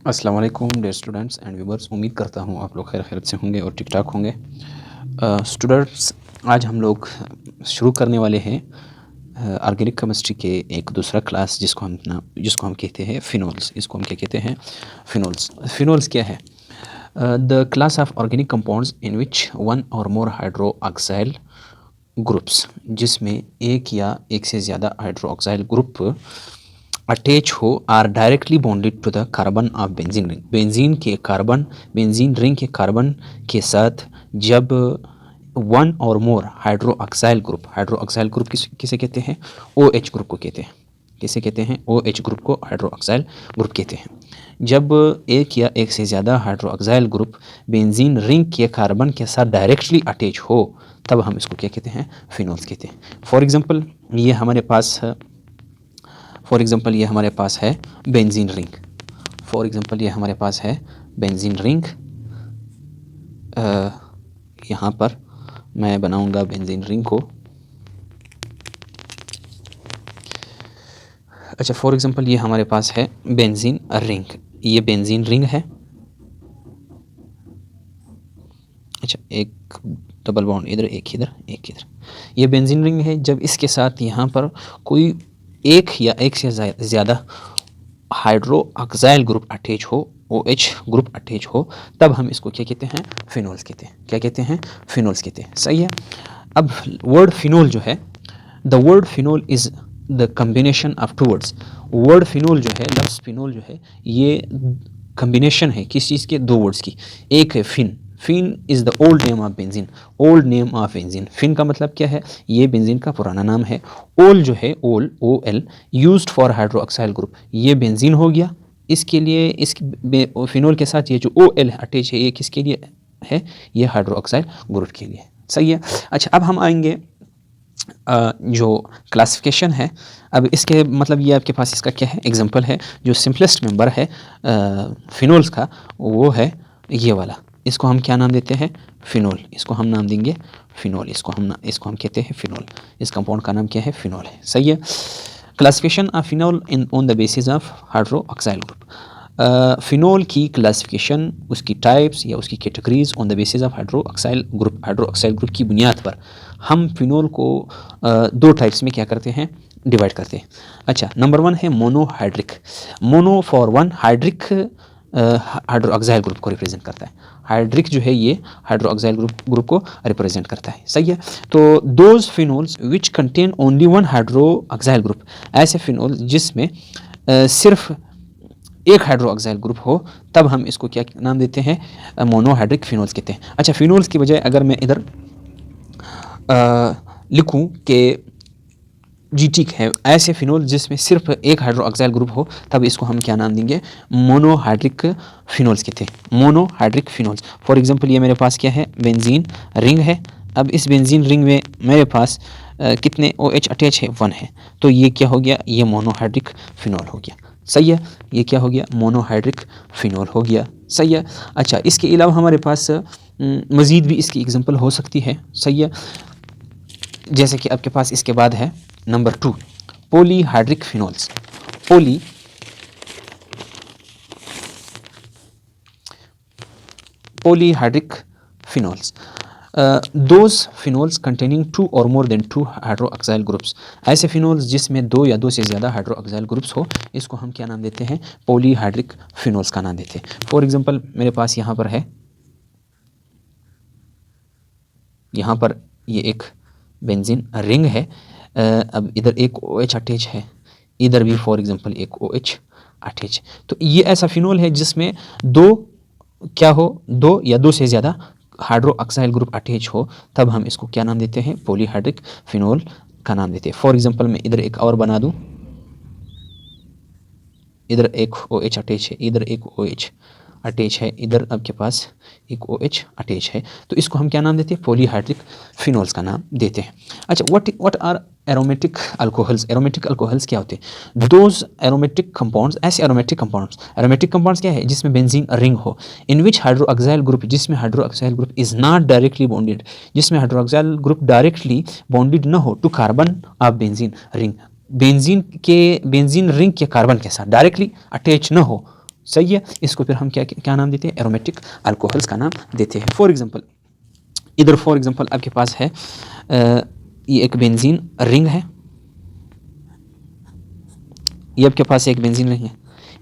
अस्सलाम वालेकुम dear students and viewers. उम्मीद करता हूँ आप लोग खैर खैरियत से होंगे और ठीक ठाक होंगे। स्टूडेंट्स, आज हम लोग शुरू करने वाले हैं ऑर्गेनिक केमिस्ट्री के एक दूसरा क्लास जिसको हम कहते हैं फिनोल्स। इसको हम क्या कहते हैं? फिनोल्स। फिनोल्स क्या है? The class of organic compounds in which one और मोर हाइड्रोक्साइल ग्रुप्स, जिसमें एक या एक से ज़्यादा हाइड्रोक्साइल ग्रुप अटैच हो are directly bonded to the carbon of benzene ring. Benzene ring के कार्बन के साथ जब वन और मोर हाइड्रोक्साइल ग्रुप किसे कहते हैं? ओ एच ग्रुप को कहते हैं। किसे कहते हैं? ओ एच ग्रुप को हाइड्रोक्साइल ग्रुप कहते हैं। जब एक या एक से ज़्यादा हाइड्रोक्साइल ग्रुप बेंजीन रिंग के कार्बन के साथ डायरेक्टली अटैच हो तब हम इसको क्या कहते हैं? फिनोल्स कहते हैं। फॉर एग्जांपल ये हमारे पास है बेंजीन रिंग। यहाँ पर मैं बनाऊंगा बेंजीन रिंग को। अच्छा, फॉर एग्जांपल ये हमारे पास है बेंजीन रिंग। ये बेंजीन रिंग है। अच्छा, एक डबल बॉन्ड इधर, एक इधर। ये बेंजीन रिंग है। जब इसके साथ यहाँ पर कोई एक या एक से ज़्यादा हाइड्रोक्साइल ग्रुप अटैच हो, OH ग्रुप अटैच हो, तब हम इसको क्या कहते हैं? फिनोल्स कहते हैं। क्या कहते हैं? फिनोल्स कहते हैं। सही है। अब वर्ड फिनोल जो है, the word phenol is the combination of two words. Word phenol जो है, लफ्ज़ फिनोल जो है, ये कम्बिनेशन है किस चीज़ के? दो वर्ड्स की। एक है phen is the old name of benzene. Phen का मतलब क्या है? ये बेंजीन का पुराना नाम है। ओल जो है, OL used for hydroxyl group, ये बेंजीन हो गया। इसके लिए फिनोल के साथ ये जो OL अटैच है, ये किसके लिए है? ये हाइड्रोक्साइल ग्रुप के लिए। सही है। अच्छा, अब हम आएंगे जो क्लासिफिकेशन है। अब इसके मतलब ये आपके पास इसका क्या है? एग्जांपल है। जो सिंपलेस्ट मेंबर है फिनोल्स का, वो है ये वाला। इसको हम क्या नाम देते हैं? फिनोल। इसको हम नाम देंगे फिनोल। इसको हम कहते हैं फिनोल। इस कंपाउंड का नाम क्या है? फिनोल है। सही है। Classification of phenol on the basis of hydroxyl group. Phenol की क्लासिफिकेशन, उसकी टाइप्स या उसकी categories on the basis of hydroxyl group की बुनियाद पर हम फिनोल को दो टाइप्स में क्या करते हैं? डिवाइड करते हैं। अच्छा, नंबर 1 है monohydric. Mono for one, hydric hydroxyl group को रिप्रेजेंट करता है। हाइड्रिक जो है ये हाइड्रोक्साइल ग्रुप को रिप्रेजेंट करता है। सही है। तो those phenols which contain only one hydroxyl group, ऐसे फिनोल जिसमें सिर्फ एक हाइड्रोक्साइल ग्रुप हो, तब हम इसको क्या नाम देते हैं? मोनोहाइड्रिक फिनोल्स कहते हैं। अच्छा, फिनोल्स की बजाय अगर मैं इधर लिखूं कि जीटिक है, ऐसे फिनोल जिसमें सिर्फ एक हाइड्रोक्साइल ग्रुप हो, तब इसको हम क्या नाम देंगे? मोनोहाइड्रिक फिनोल्स कहते हैं। Monohydric phenols. फॉर एग्जांपल ये मेरे पास क्या है? बेंजीन रिंग है। अब इस बेंजीन रिंग में मेरे पास कितने OH अटैच है? 1 है। तो ये क्या हो गया? ये मोनोहाइड्रिक फिनोल हो गया। सही है। ये क्या हो गया? मोनोहाइड्रिक फिनोल हो गया। सही है। अच्छा, इसके अलावा हमारे पास मज़ीद भी इसकी एग्जांपल हो सकती है। सही है। जैसे कि आपके पास इसके बाद है number 2 polyhydric phenols. Polyhydric phenols, those phenols containing 2 और मोर देन 2 हाइड्रोक्साइल ग्रुप्स। ऐसे फिनोल्स जिसमें 2 या 2 से ज़्यादा हाइड्रोक्साइल ग्रुप्स हो, इसको हम क्या नाम देते हैं? पॉलीहाइड्रिक फिनोल्स का नाम देते हैं। फॉर एग्जांपल मेरे पास यहाँ पर है, यहाँ पर ये एक बेंजीन रिंग है। अब इधर एक OH अटैच है, इधर भी फॉर एग्जांपल एक OH अटैच। तो ये ऐसा फिनोल है जिसमें दो या दो से ज़्यादा हाइड्रोक्साइल ग्रुप अटैच हो, तब हम इसको क्या नाम देते हैं? पॉलीहाइड्रिक फिनोल का नाम देते हैं। फॉर एग्जांपल मैं इधर एक और बना दूं। इधर एक OH अटैच है, इधर एक OH अटैच है, इधर आपके पास एक OH अटैच है। तो इसको हम क्या नाम देते हैं? पॉलीहाइड्रिक फिनोल्स का नाम देते हैं। अच्छा, what are aromatic alcohols? Aromatic alcohols क्या होते हैं? दोज एरोमेटिक कंपाउंड्स, ऐसे एरोमेटिक कंपाउंड्स क्या है? जिसमें बेंजीन रिंग हो, इन विच हाइड्रोक्साइल ग्रुप, जिसमें hydroxyl group is not directly bonded, जिसमें हाइड्रोक्साइल ग्रुप डायरेक्टली बॉन्डेड न हो to carbon of benzene ring. Benzene ring के कार्बन के साथ डायरेक्टली अटैच न हो, सही है। इसको फिर हम क्या क्या नाम देते हैं, एरोमेटिक अल्कोहल्स का नाम देते हैं। फॉर एग्जांपल इधर फॉर एग्जांपल आपके पास है ये एक बेंजीन रिंग है, ये आपके पास एक बेंजीन रिंग है,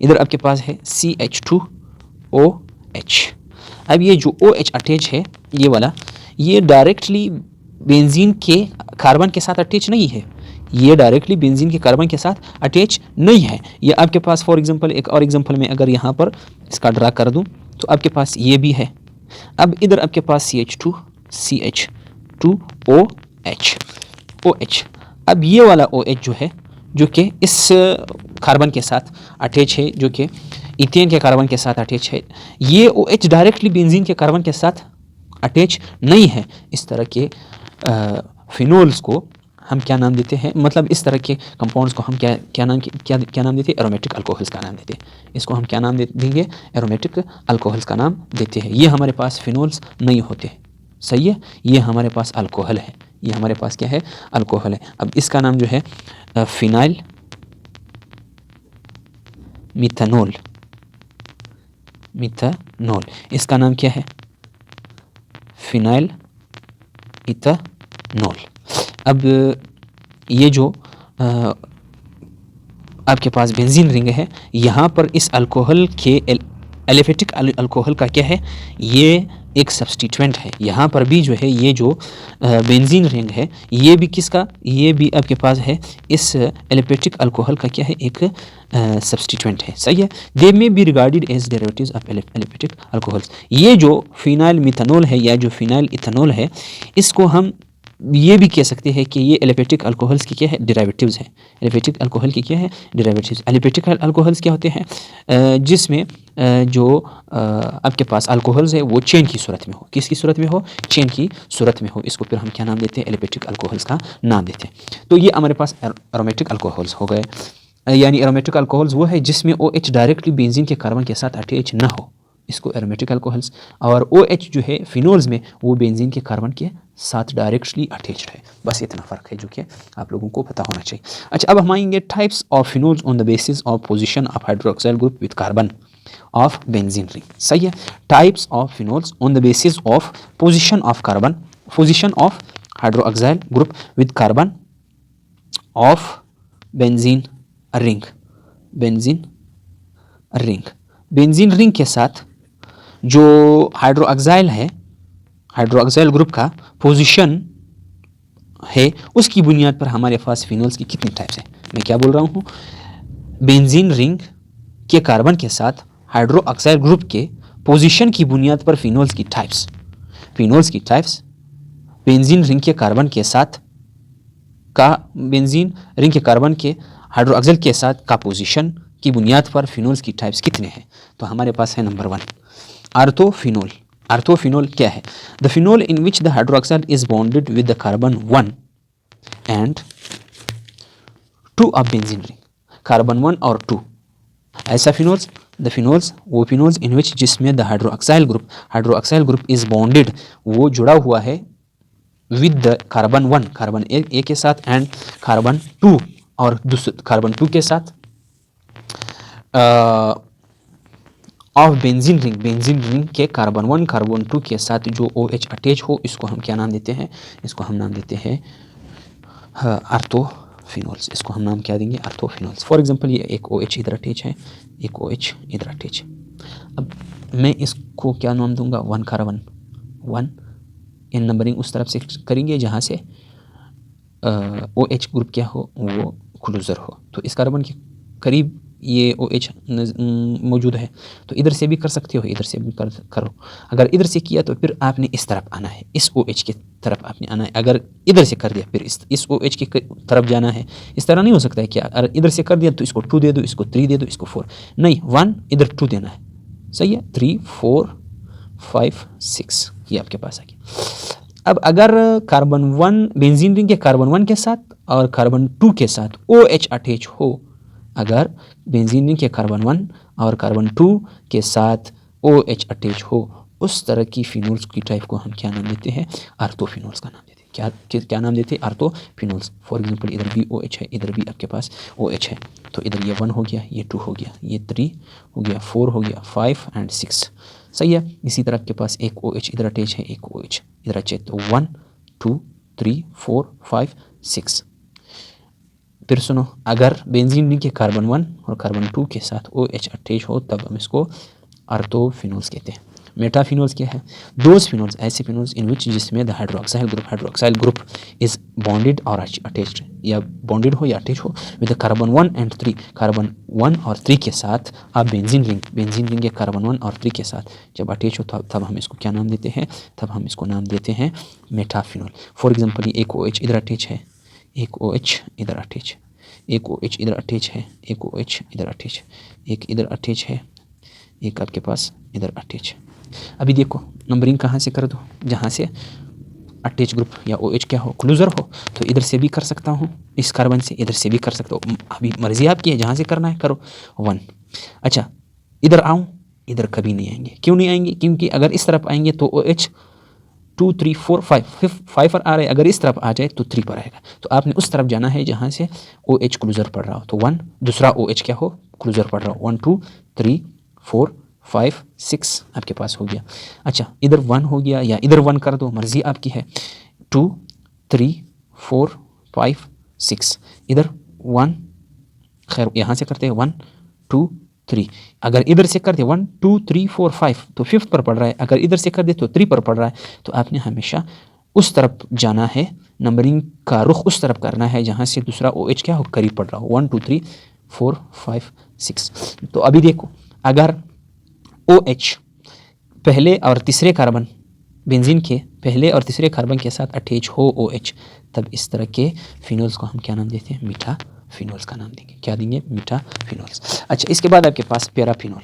इधर आपके पास है CH2OH। अब ये जो OH अटैच है ये वाला, ये डायरेक्टली बेंजीन के कार्बन के साथ अटैच नहीं है, ये डायरेक्टली बेंजीन के कार्बन के साथ अटैच नहीं है। ये आपके पास फॉर एग्जांपल एक और एग्जांपल में अगर यहाँ पर इसका ड्रा कर दूँ तो आपके पास ये भी है। अब इधर आपके पास CH2OH। अब ये वाला OH जो है, जो कि इस कार्बन के साथ अटैच है, जो कि इथेन के कार्बन के साथ अटैच है, ये OH डायरेक्टली बेंजीन के कार्बन के साथ अटैच नहीं है। इस तरह के फिनोल्स को हम क्या नाम देते हैं, मतलब इस तरह के कंपाउंड्स को हम क्या नाम देते हैं, एरोमेटिक अल्कोहल्स का नाम देते हैं। इसको हम क्या नाम देंगे, एरोमेटिक अल्कोहल्स का नाम देते हैं। ये हमारे पास फिनोल्स नहीं होते, सही है, ये हमारे पास अल्कोहल है, ये हमारे पास क्या है, अल्कोहल है। अब इसका नाम जो है फिनाइल मिथानोल, इसका नाम क्या है, फिनाइल इथानोल। अब ये जो आपके पास बेंजीन रिंग है, यहाँ पर इस अल्कोहल के एलिफेटिक अल्कोहल का क्या है, ये एक सब्स्टिट्यूएंट है। यहाँ पर भी जो है ये जो बेंजीन रिंग है, ये भी किसका, ये भी आपके पास है इस एलिफेटिक अल्कोहल का क्या है, एक सब्स्टिट्यूएंट है, सही है। They may be regarded as derivatives of aliphatic alcohols. ये जो फिनाइल मिथानोल है या जो फिनाइल इथानोल है, इसको हम ये भी कह सकते हैं कि ये एलिफेटिक अल्कोहल्स की क्या है, डेरिवेटिव्स है। एलिफेटिक अल्कोहल की क्या है, डेरिवेटिव्स। एलिफेटिक अल्कोहल्स क्या होते हैं, जिसमें जो आपके पास अल्कोहल्स है वो चेन की सूरत में हो, किसकी सूरत में हो, चेन की सूरत में हो, इसको फिर हम क्या नाम देते हैं, एलिफेटिक अल्कोहल्स का नाम देते हैं। तो ये हमारे पास एरोमेटिक अल्कोहल्स हो गए। यानी एरोमेटिक अल्कोहल्स वो है जिसमें OH डायरेक्टली बेंजीन के कार्बन के साथ अटैच ना हो, इसको एरोमेटिक अल्कोहल्स। और OH जो है फिनोल्स में, वो बेंजीन के कार्बन के साथ डायरेक्टली अटैच्ड है। बस इतना फ़र्क है जो कि आप लोगों को पता होना चाहिए। अच्छा, अब हम आएंगे types of phenols on the basis of position of hydroxyl group with carbon of benzene ring, सही है। Types of phenols on the basis of position of carbon, position of hydroxyl group with carbon of benzene ring, benzene ring के साथ जो hydroxyl है, hydroxyl group का position है, उसकी बुनियाद पर हमारे पास फिनोल्स की कितनी टाइप्स है। मैं क्या बोल रहा हूँ, बेंजीन रिंग के कार्बन के साथ हाइड्रोक्साइल ग्रुप के पोजीशन की बुनियाद पर फिनोल्स की टाइप्स, बेंजीन रिंग के कार्बन के साथ का, बेंजीन रिंग के कार्बन के हाइड्रोक्साइल के साथ का पोजीशन की बुनियाद पर फिनोल्स की टाइप्स कितने हैं। तो हमारे पास है नंबर 1 आर्थोफिनोल। आर्थोफिनोल क्या है, the phenol in which the hydroxide is bonded with the carbon 1 and 2 of benzene ring, carbon 1 और 2, ऐसा फिनोल्स, द फिनोल्स वो फिनोल्स इन विच जिसमें the hydroxyl group is bonded, वो जुड़ा हुआ है विद द कार्बन 1, कार्बन ए के साथ, एंड कार्बन 2 और कार्बन 2 के साथ, ऑफ बेंजीन रिंग के कार्बन 1 कार्बन 2 के साथ जो OH अटैच हो, इसको हम क्या नाम देते हैं, इसको हम नाम देते हैं आर्थोफिनोल्स। इसको हम नाम क्या देंगे, आर्थोफिनोल्स। फॉर एग्जांपल ये एक OH इधर अटैच है, एक OH इधर अटैच है। अब मैं इसको क्या नाम दूंगा, 1 कार्बन 1, इन नंबरिंग उस तरफ से करेंगे जहाँ से OH ग्रुप क्या हो, वो क्लोजर हो। तो इस कार्बन के करीब ये OH मौजूद है, तो इधर से भी कर सकते हो, इधर से भी करो। अगर इधर से किया तो फिर आपने इस तरफ आना है, इस OH की तरफ आपने आना है। अगर इधर से कर दिया फिर इस OH की तरफ जाना है। इस तरह नहीं हो सकता है कि अगर इधर से कर दिया तो इसको 2 दे दो, इसको 3 दे दो, इसको 4 नहीं, 1 इधर 2 देना है, सही है। 3 4 5 6 ये आपके पास आ गया। अब अगर कार्बन 1 बेंजीन रिंग के कार्बन 1 के साथ और कार्बन 2 के साथ OH अटैच हो, अगर बेंजीन रिंग के कार्बन 1 और कार्बन 2 के साथ OH अटैच हो, उस तरह की फिनोल्स की टाइप को हम क्या नाम देते हैं, आर्थोफिनोल्स का नाम देते हैं। क्या नाम देते हैं, आर्थोफिनोल्स। फॉर एग्जांपल इधर भी OH है, इधर भी आपके पास OH है, तो इधर ये 1 हो गया, ये 2 हो गया, ये 3 हो गया, 4 हो गया, 5 एंड 6। सही है। इसी तरह आपके पास एक OH इधर अटैच है, एक OH इधर अटैच, तो 1 2 3 4 5 6। फिर सुनो, अगर बेंजीन रिंग के कार्बन 1 और कार्बन 2 के साथ OH अटैच हो तब हम इसको आर्थोफिनोल्स कहते हैं। मेटाफिनोल्स क्या है, दोज फिनोल्स, ऐसे फिनोल्स इन विच जिसमें the hydroxyl group is bonded और अटैच्ड, या बॉन्डेड हो या अटैच हो with the carbon 1 and 3, carbon 1 और 3 के साथ आप बेंजीन रिंग के कार्बन 1 और 3 के साथ जब अटैच हो तब हम इसको क्या नाम देते हैं, तब हम इसको नाम देते हैं मेटाफिनोल। फॉर एग्जाम्पल एक OH इधर अटैच है, एक OH इधर अटैच, एक OH इधर अटैच है, एक OH इधर अटैच, एक इधर अटैच है, एक आपके पास इधर अटैच। अभी देखो नंबरिंग कहाँ से कर दो, जहाँ से अटैच ग्रुप या OH क्या हो, क्लोजर हो, तो इधर से भी कर सकता हूँ, इस कार्बन से इधर से भी कर सकता हूँ, अभी मर्जी आपकी है, जहाँ से करना है करो। 1। अच्छा इधर आऊँ, इधर कभी नहीं आएंगे, क्यों नहीं आएंगे, क्योंकि अगर इस तरफ आएंगे तो OH 2 3 4 5 पर आ रहे, अगर इस तरफ आ जाए तो 3 पर आएगा, तो आपने उस तरफ जाना है जहाँ से OH क्लोजर पड़ रहा हो, तो 1, दूसरा OH क्या हो, क्लोजर पड़ रहा हो, 1 2 3 4 5 6 आपके पास हो गया। अच्छा इधर 1 हो गया या इधर 1 कर दो, मर्जी आपकी है, 2 3 4 5 6, इधर 1, खैर यहाँ से करते हैं 1 2 3, अगर इधर से कर दे 1 2 3 4 5 तो 5th पर पड़ रहा है, अगर इधर से कर दे तो 3 पर पड़ रहा है, तो आपने हमेशा उस तरफ जाना है, नंबरिंग का रुख उस तरफ करना है जहाँ से दूसरा OH क्या हो, करीब पड़ रहा हो, 1 2 3 4 5 6। तो अभी देखो अगर OH पहले और तीसरे कार्बन, बेंजीन के पहले और तीसरे कार्बन के साथ अटैच हो OH, तब इस तरह के फिनोल्स को हम क्या नाम देते हैं, मीठा फिनोल्स का नाम देंगे, क्या देंगे, मीठा फिनोल्स। अच्छा इसके बाद आपके पास पैराफिनोल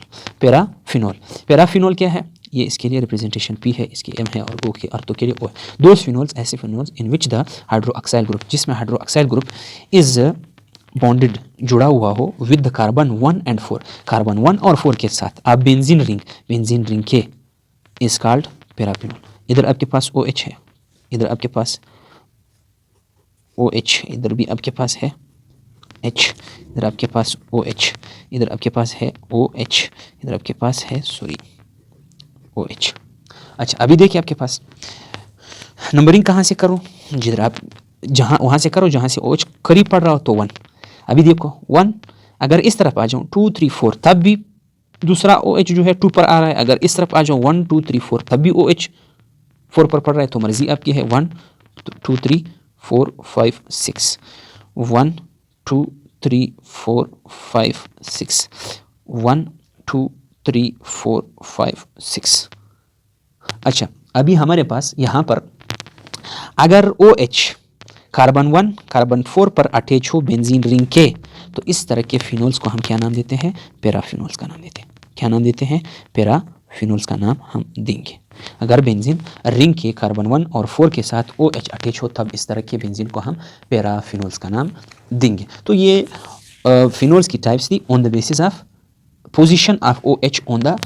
क्या है, ये इसके लिए रिप्रेजेंटेशन P है, इसके M है, और O के अर्थों के लिए O है। दोज फिनोल्स, ऐसे phenols in which the hydroxyl group, जिसमें हाइड्रोक्साइल ग्रुप इज बॉन्डेड, जुड़ा हुआ हो विद कार्बन 1 एंड 4, कार्बन 1 और 4 के साथ आप बेंजीन रिंग के इज कॉल्ड पैराफिनोल। इधर आपके पास OH है, इधर आपके पास OH, इधर भी आपके पास है H, इधर आपके पास OH, इधर आपके पास है OH, इधर आपके पास है OH। अच्छा अभी देखिए आपके पास नंबरिंग कहाँ से करो, जिधर आप जहाँ वहाँ से करो जहाँ से OH करीब पड़ रहा हो, तो 1। अभी देखो 1, अगर इस तरफ आ जाऊँ 2 3 4 तब भी दूसरा OH जो है 2 पर आ रहा है, अगर इस तरफ आ जाऊँ 1 2 3 4 तब भी OH 4 पर पड़ रहा है, तो मर्जी आपकी है, 1 2 3 4 5 6, 1 2 3 4 5 6, 1 2 3 4 5 6। अच्छा अभी हमारे पास यहाँ पर अगर OH कार्बन 1 कार्बन 4 पर अटैच हो बेंजीन रिंग के, तो इस तरह के फिनोल्स को हम क्या नाम देते हैं, पैराफिनोल्स का नाम देते हैं। क्या नाम देते हैं, पैराफिनोल्स का नाम हम देंगे। अगर बेंजीन रिंग के कार्बन 1 और 4 के साथ OH अटैच हो तब इस तरह के बेंजीन को हम पैराफिनोल्स का नाम देंगे। तो ये फिनोल्स की टाइप्स थी on the basis of position of OH on the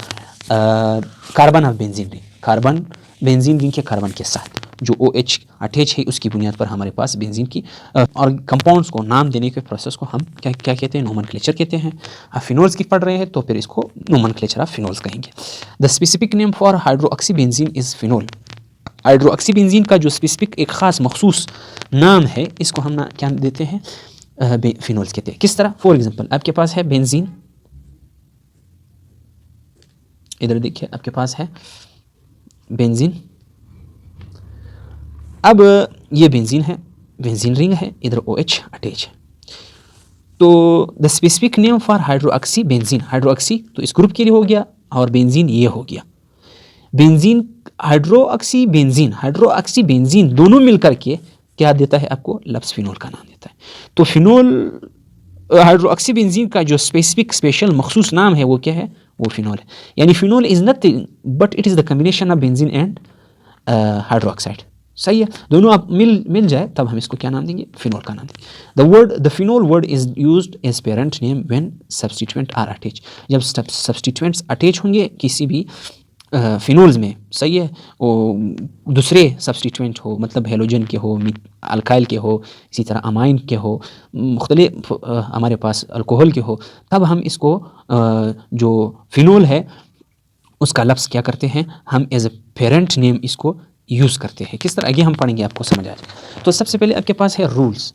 carbon of benzene ring, carbon benzene ring के कार्बन के साथ जो OH अटैच है उसकी बुनियाद पर हमारे पास बेंजीन की और कंपाउंड्स को नाम देने के प्रोसेस को हम क्या कहते हैं, नोमेनक्लेचर कहते हैं। आप फिनोल्स की पढ़ रहे हैं तो फिर इसको नोमेनक्लेचर ऑफ फिनोल्स कहेंगे। The specific name for hydroxy benzene is phenol. Hydroxy benzene का जो स्पेसिफिक एक ख़ास मखसूस नाम है, इसको हम क्या देते हैं, फिनोल्स कहते हैं। किस तरह, फॉर एग्जाम्पल आपके पास है बेंजीन, इधर देखिए आपके पास है बेंजीन, अब ये बेंजीन है, बेंजीन रिंग है, इधर OH अटैच है, तो the specific name for hydroxy benzene, hydroxy तो इस ग्रुप के लिए हो गया और बेंजीन ये हो गया। बेंजीन हाइड्रोक्सी बेंजीन दोनों मिलकर के क्या देता है आपको, लफ्ज़ फिनोल का नाम देता है। तो फिनोल हाइड्रोक्सी बेंजीन का जो स्पेशल मखसूस नाम है वो क्या है, वो फिनोल है। यानी phenol is nothing but it is the combination of benzene and hydroxide. सही है, दोनों आप मिल जाए तब हम इसको क्या नाम देंगे, फिनोल का नाम देंगे। The phenol word is used as parent name when substituent are attach. जब सब्स्टिट्यूएंट्स अटैच होंगे किसी भी फिनोल्स में, सही है, वो दूसरे सब्सटीट्यूएंट हो, मतलब हेलोजन के हो, अल्काइल के हो, इसी तरह अमाइन के हो, मुख्तलिफ हमारे पास अल्कोहल के हो, तब हम इसको जो फिनोल है उसका लफ्ज़ क्या करते हैं, हम एज ए पेरेंट नेम इसको यूज़ करते हैं। किस तरह, आगे हम पढ़ेंगे, आपको समझ आ जाए। तो सबसे पहले आपके पास है रूल्स।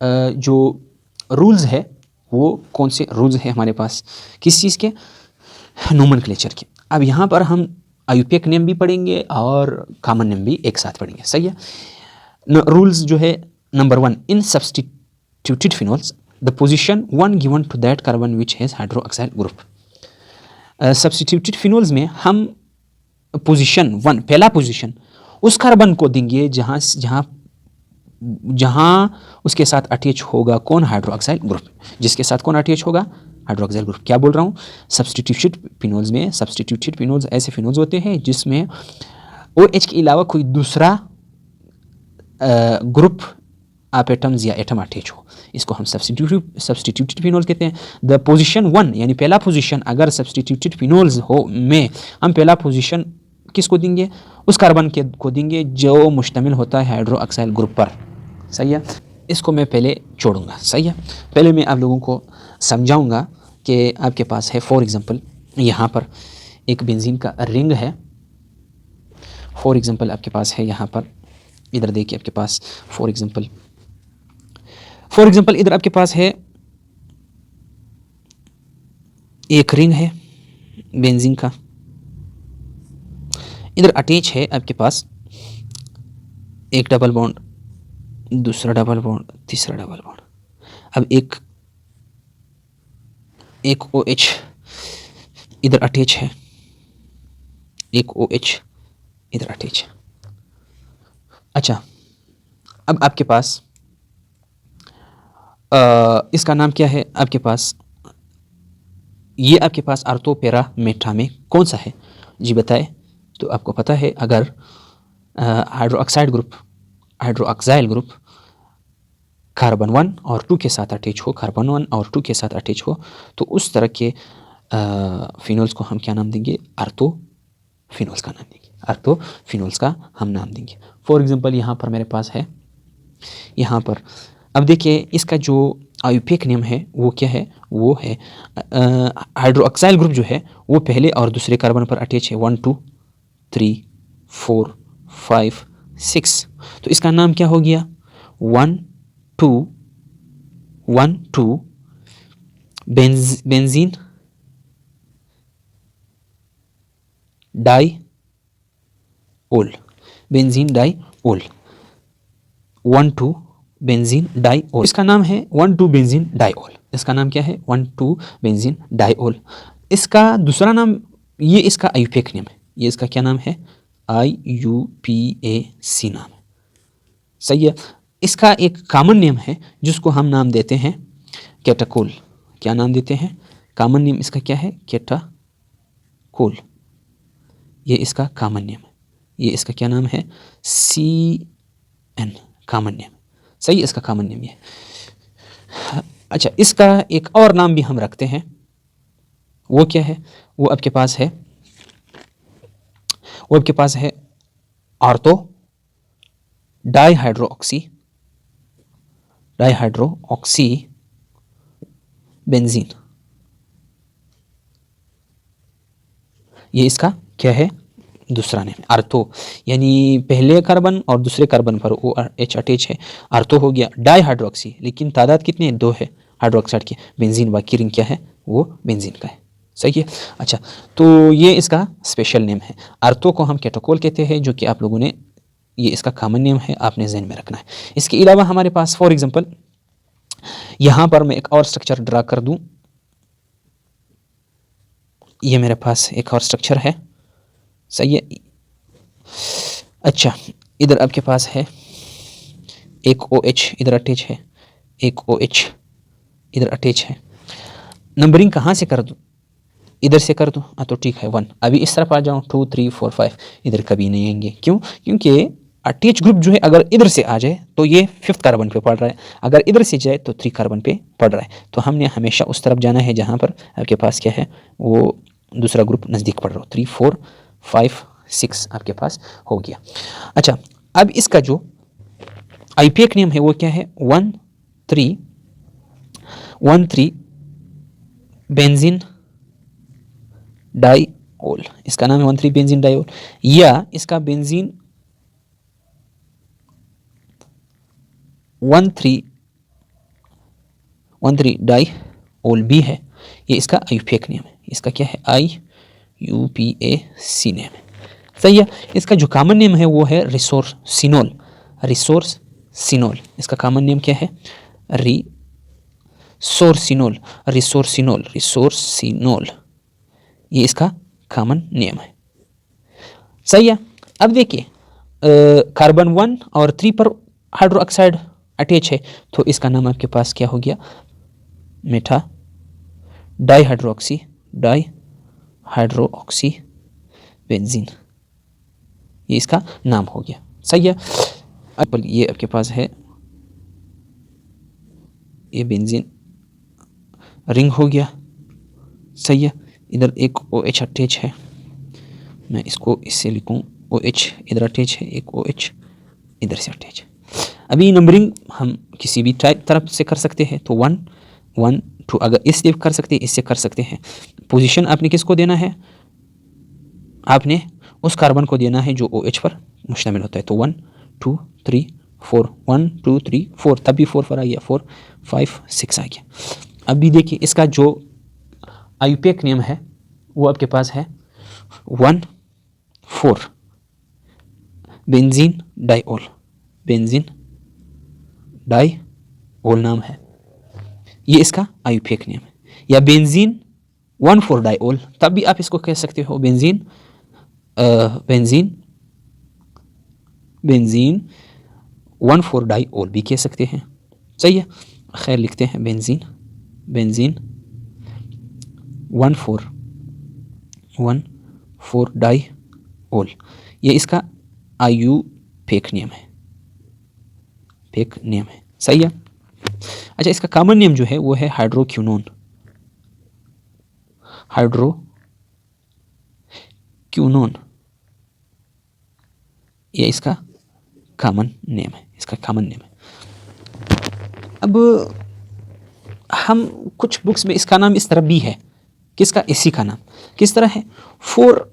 जो रूल्स है वो कौन से रूल्स है हमारे पास, किस चीज़ के, नोमेनक्लेचर के। अब यहाँ पर हम आयुपेक नेम भी पढ़ेंगे और कॉमन नेम भी एक साथ पढ़ेंगे, सही है। रूल्स जो है, number 1, in substituted phenols the position 1 given to that carbon which has hydroxyl group. Substituted phenols में हम पोजीशन 1, पहला पोजीशन उस कार्बन को देंगे जहाँ जहाँ जहाँ उसके साथ अटैच होगा कौन, हाइड्रोक्साइल ग्रुप। जिसके साथ कौन अटैच होगा, हाइड्रोक्साइल ग्रुप। क्या बोल रहा हूँ, सब्सटीट्यूटेड फिनोल्स में, सब्सटीट्यूटेड फिनोल्स ऐसे फिनोल्स होते हैं जिसमें OH के अलावा कोई दूसरा ग्रुप आप एटम्स या एटम अटैच हो, इसको हम सब्सटीट्यूटेड फिनोल्स कहते हैं। द पोजीशन 1 यानी पहला पोजीशन अगर सब्सटीट्यूटेड फिनोल्स हो में हम पहला पोजीशन किसको देंगे, उस कार्बन के को देंगे जो मुश्तमिल होता है हाइड्रोक्साइल ग्रुप पर, सही है। इसको मैं पहले छोड़ूंगा, सही है। पहले मैं आप लोगों को समझाऊंगा कि आपके पास है, फॉर एग्जांपल यहाँ पर एक बेंजीन का रिंग है, फॉर एग्जांपल आपके पास है यहाँ पर, इधर देखिए आपके पास फॉर एग्जांपल इधर आपके पास है एक रिंग है बेंजीन का, इधर अटैच है आपके पास एक डबल बॉन्ड, दूसरा डबल बॉन्ड, तीसरा डबल बॉन्ड। अब एक OH इधर अटैच है, एक OH इधर अटैच है। अच्छा, अब आपके पास इसका नाम क्या है, आपके पास ये आपके पास आर्थो पैरा मेटा में कौन सा है जी, बताए। तो आपको पता है अगर हाइड्रोक्साइल ग्रुप कार्बन 1 और 2 के साथ अटैच हो, कार्बन 1 और 2 के साथ अटैच हो, तो उस तरह के फिनोल्स को हम क्या नाम देंगे, आर्थो फिनोल्स का नाम देंगे, आर्थो फिनोल्स का हम नाम देंगे। फॉर एग्जांपल यहाँ पर मेरे पास है, यहाँ पर अब देखिए इसका जो आयुपेक नेम है वो क्या है, वो है हाइड्रोक्साइल ग्रुप जो है वो पहले और दूसरे कार्बन पर अटैच है, 1 2 3 4 5 6। तो इसका नाम क्या हो गया, 1 2 benzene diol, benzene diol, 1 2 benzene diol. इसका नाम है 1 2 बेंजीन डाइओल। इसका नाम क्या है, 1 2 बेंजीन डाइओल। इसका दूसरा नाम, ये इसका आयुपेक नेम है, ये इसका क्या नाम है, IUPAC नाम है, सही है। इसका एक कॉमन नेम है जिसको हम नाम देते हैं कैटाकोल। क्या नाम देते हैं, कॉमन नेम इसका क्या है, कैटाकोल। ये इसका कॉमन नेम है, ये इसका क्या नाम है, CN कॉमन नेम, सही है, इसका कॉमन नेम ये। अच्छा, इसका एक और नाम भी हम रखते हैं, वो क्या है, वो आपके पास है ऑर्थो डाइहाइड्रोक्सी बेंजीन। ये इसका क्या है, दूसरा नेम, आर्थो, यानी पहले कार्बन और दूसरे कार्बन पर OH अटैच है, आर्थो हो गया। डाइहाइड्रोक्सी, लेकिन तादाद कितने हैं, 2 है हाइड्रोक्साइड की, बेंजीन बाकी रिंग क्या है, वो बेंजीन का है, सही है। अच्छा, तो ये इसका स्पेशल नेम है। आर्थो को हम कैटाकोल कहते हैं, जो कि आप लोगों ने, ये इसका कॉमन नेम है, आपने ज़हन में रखना है। इसके अलावा हमारे पास फॉर एग्जांपल यहाँ पर मैं एक और स्ट्रक्चर ड्रा कर दूं, ये मेरे पास एक और स्ट्रक्चर है, सही है। अच्छा, इधर आपके पास है एक OH इधर अटैच है, एक OH इधर अटैच है। नंबरिंग कहाँ से कर दूं, इधर से कर दूं, तो ठीक है 1। अभी इस तरफ आ जाऊं, 2 3 4 5, इधर कभी नहीं आएंगे, क्यों, क्योंकि अटैच ग्रुप जो है अगर इधर से आ जाए तो ये 5th कार्बन पे पड़ रहा है, अगर इधर से जाए तो 3 कार्बन पे पड़ रहा है। तो हमने हमेशा उस तरफ जाना है जहाँ पर आपके पास क्या है, वो दूसरा ग्रुप नज़दीक पड़ रहा हो, 3 4 5 6 आपके पास हो गया। अच्छा, अब इसका जो IUPAC नेम है वो क्या है, 13 बेंजीन डाइओल। इसका नाम है 13 बेंजीन डाइओल, या इसका बेंजीन 13 डाइओल भी है। ये इसका IUPAC नेम है। इसका क्या है, IUPAC नेम है। सही है। इसका जो कॉमन नेम है वो है रिसोर्सिनोल। रिसोर्सिनोल इसका कॉमन नेम क्या है, रिसोर्सिनोल ये इसका कॉमन नेम है। सही है। अब देखिए कार्बन 1 और 3 पर हाइड्रोक्साइड अटैच है, तो इसका नाम आपके पास क्या हो गया, मेटा डाइहाइड्रोक्सी बेंजीन, ये इसका नाम हो गया। सही है। अब ये आपके पास है, ये बेंजीन रिंग हो गया। सही है। इधर एक OH अटैच है, मैं इसको इससे लिखूं, OH इधर अटैच है, एक OH इधर से अटैच है। अभी नंबरिंग हम किसी भी तरफ से कर सकते हैं, तो 1 1 2, अगर इससे कर सकते हैं इससे कर सकते हैं। पोजीशन आपने किसको देना है, आपने उस कार्बन को देना है जो OH पर मुश्तमिल होता है। तो 1 2 3 4, 1 2 3 4, तब भी 4 पर आ गया, 4 5 6 आ गया। अभी देखिए इसका जो IUPAC नेम है वो आपके पास है 14 बेंजीन डाइओल नाम है, ये इसका IUPAC नेम है। या बेंजीन 14 डाइओल, तब भी आप इसको कह सकते हो बेंजीन 14 डाइओल भी कह सकते हैं। सही है। खैर लिखते हैं बेंजीन 14 डाइओल, ये इसका IUPAC नेम है, सही है। अच्छा, इसका कॉमन नेम जो है वो है हाइड्रोक्विनोन, ये इसका कॉमन नेम है, अब हम कुछ बुक्स में इसका नाम इस तरह भी है, किसका, इसी का नाम किस तरह है, 4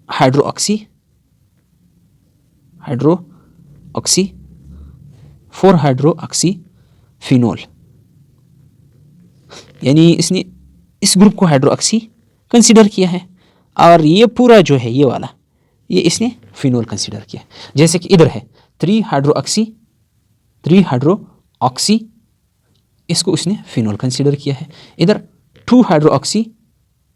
हाइड्रोक्सी फिनोल, यानी इसने इस ग्रुप को हाइड्रोक्सी कंसीडर किया है, और ये पूरा जो है ये वाला, ये इसने फिनोल कंसीडर किया। जैसे कि इधर है 3 हाइड्रोक्सी, इसको उसने फिनोल कंसीडर किया है। इधर 2 हाइड्रोक्सी,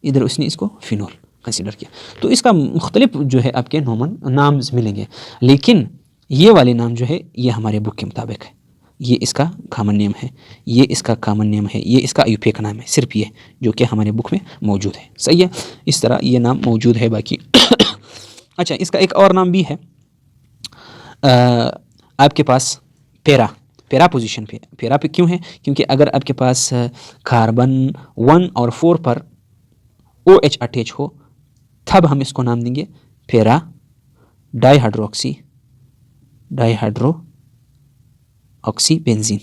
इधर उसने इसको फिनोल कंसीडर किया। तो इसका मुख्तलिफ जो है आपके नाम मिलेंगे, लेकिन ये वाले नाम जो है ये हमारे बुक के मुताबिक है। ये इसका कॉमन नेम है, ये इसका कॉमन नेम है, ये इसका IUPAC नाम है, सिर्फ ये जो कि हमारे बुक में मौजूद है। सही है। इस तरह ये नाम मौजूद है बाकी। अच्छा, इसका एक और नाम भी है आपके पास पैरा पोजीशन पे। पैरा पे क्यों है, क्योंकि अगर आपके पास कार्बन 1 और 4 पर OH अटैच हो, तब हम इसको नाम देंगे पैरा डाइहाइड्रोक्सी बेंजीन,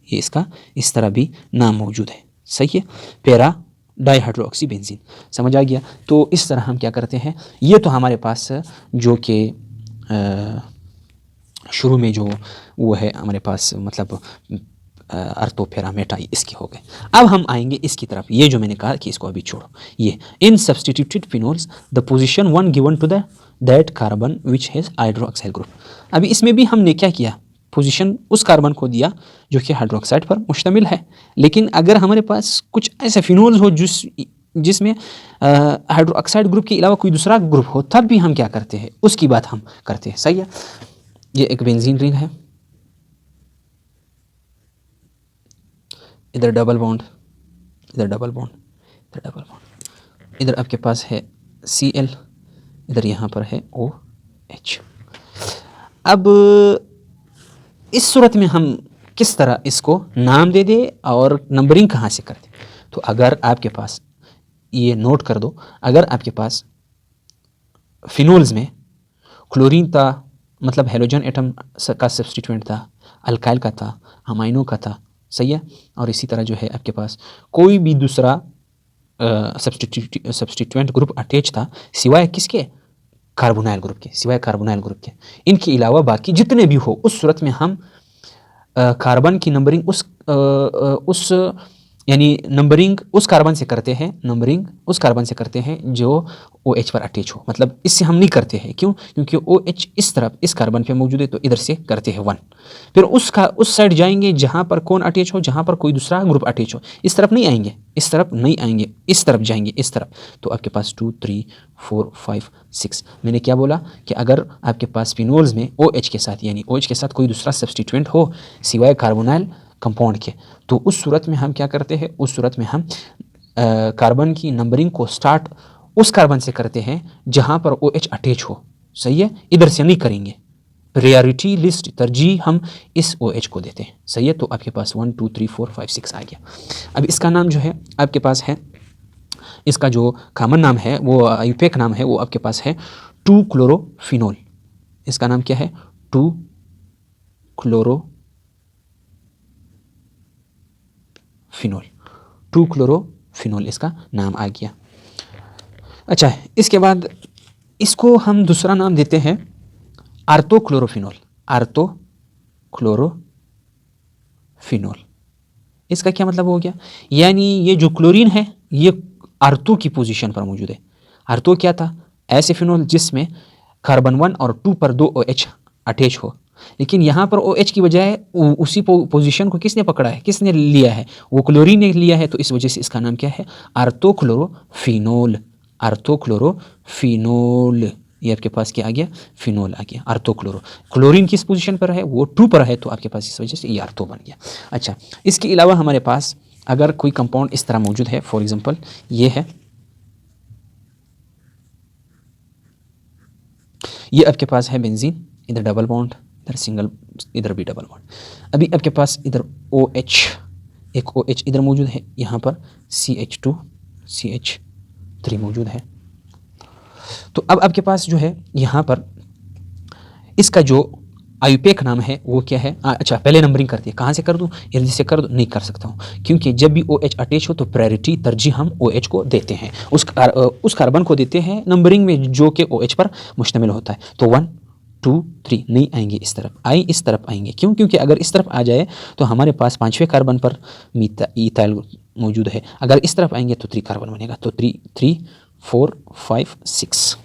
ये इसका इस तरह भी नाम मौजूद है। सही है। पैरा डाइहाइड्रोक्सी बेंजीन, समझ आ गया। तो इस तरह हम क्या करते हैं, ये तो हमारे पास जो कि शुरू में जो वो है हमारे पास, मतलब अर्थो पैरा मेटा, इसकी हो गए। अब हम आएंगे इसकी तरफ, ये जो मैंने कहा कि इसको अभी छोड़ो, ये in substituted phenols the position 1 given to that carbon which has hydroxide group. अभी इसमें भी हमने क्या किया, पोजीशन उस कार्बन को दिया जो कि हाइड्रोक्साइड पर मुश्तमिल है। लेकिन अगर हमारे पास कुछ ऐसे फिनोल्स हो जिसमें हाइड्रोक्साइड ग्रुप के अलावा कोई दूसरा ग्रुप हो, तब भी हम क्या करते हैं, उसकी बात हम करते हैं। सही है। ये एक बेंजीन रिंग है, इधर डबल बॉन्ड, इधर आपके पास है Cl, इधर यहाँ पर है OH। अब इस सूरत में हम किस तरह इसको नाम दे दे और नंबरिंग कहाँ से करते, तो अगर आपके पास ये नोट कर दो, अगर आपके पास फिनोल्स में क्लोरीन था, मतलब हेलोजन एटम का सब्स्टिट्यूएंट था, अल्काइल का था, अमाइनो का था, सही है, और इसी तरह जो है आपके पास कोई भी दूसरा सब्स्टिट्यूएंट ग्रुप अटैच था सिवाय किसके, कार्बोनाइल ग्रुप के, सिवाय कार्बोनाइल ग्रुप के, इनके अलावा बाकी जितने भी हो, उस सूरत में हम कार्बन की नंबरिंग उस यानी नंबरिंग उस कार्बन से करते हैं, नंबरिंग उस कार्बन से करते हैं जो OH पर अटैच हो। मतलब इससे हम नहीं करते हैं, क्यों? क्योंकि OH इस तरफ इस कार्बन पे मौजूद है, तो इधर से करते हैं 1। फिर उस साइड जाएंगे जहाँ पर कौन अटैच हो, जहाँ पर कोई दूसरा ग्रुप अटैच हो। इस तरफ नहीं आएंगे, इस तरफ नहीं आएंगे, इस तरफ जाएंगे, इस तरफ। तो आपके पास 2 3 4 5 6। मैंने क्या बोला कि अगर आपके पास फिनोल्स में OH के साथ, यानी OH के साथ कोई दूसरा सब्स्टिट्यूएंट हो सिवाय कार्बोनाइल कंपाउंड के, तो उस सूरत में हम क्या करते हैं, उस सूरत में हम कार्बन की नंबरिंग को स्टार्ट उस कार्बन से करते हैं जहाँ पर OH अटैच हो, सही है, इधर से नहीं करेंगे। रेयरिटी लिस्ट तरजीह हम इस OH को देते हैं, सही है। तो आपके पास 1 2 3 4 5 6 आ गया। अब इसका नाम जो है आपके पास है, इसका जो कॉमन नाम है, वो आयुपेक नाम है, वो आपके पास है 2 क्लोरोफिनोल। इसका नाम क्या है? 2 क्लोरोफिनोल। 2 क्लोरोफिनोल इसका नाम आ गया। अच्छा, इसके बाद इसको हम दूसरा नाम देते हैं आर्थोक्लोरोफिनोल। आर्थोक्लोरोफिनोल, इसका क्या मतलब हो गया? यानी ये जो क्लोरीन है ये आर्थो की पोजीशन पर मौजूद है। आर्थो क्या था? ऐसे फिनोल जिसमें कार्बन 1 और 2 पर 2 OH अटैच हो, लेकिन यहाँ पर OH की बजाय उसी पोजीशन को किसने पकड़ा है, किसने लिया है? वो क्लोरीन ने लिया है। तो इस वजह से इसका नाम क्या है? आर्थोक्लोरोफिनोल। आर्थोक्लोरोफिनोल, ये आपके पास क्या आ गया? फिनोल आ गया, आर्थोक्लोरो। क्लोरीन किस पोजीशन पर है? वो 2 पर है, तो आपके पास इस वजह से ये आर्थो बन गया। अच्छा, इसके अलावा हमारे पास अगर कोई कंपाउंड इस तरह मौजूद है, फॉर एग्जांपल ये है, ये आपके पास है बेंजीन, इधर डबल बॉन्ड, इधर सिंगल, इधर भी डबल बॉन्ड। अभी आपके पास इधर OH, एक OH इधर मौजूद है, यहाँ पर CH2 CH3 मौजूद है। तो अब आपके पास जो है यहाँ पर इसका जो आयुपेक नाम है वो क्या है? अच्छा, पहले नंबरिंग कर दिए, कहाँ से कर दूँ? इधर से कर दूँ? नहीं कर सकता हूँ, क्योंकि जब भी OH अटैच हो तो प्रायोरिटी तरजीह हम OH को देते हैं, उस कार्बन को देते हैं नंबरिंग में जो कि OH पर मुश्तमिल होता है। तो 1 2 3 नहीं आएंगे इस तरफ, इस तरफ आएंगे। क्यों? क्योंकि अगर इस तरफ आ जाए तो हमारे पास 5वें कार्बन पर इथाइल मौजूद है, अगर इस तरफ आएंगे तो 3 कार्बन बनेगा। तो 3 3 4 5 6,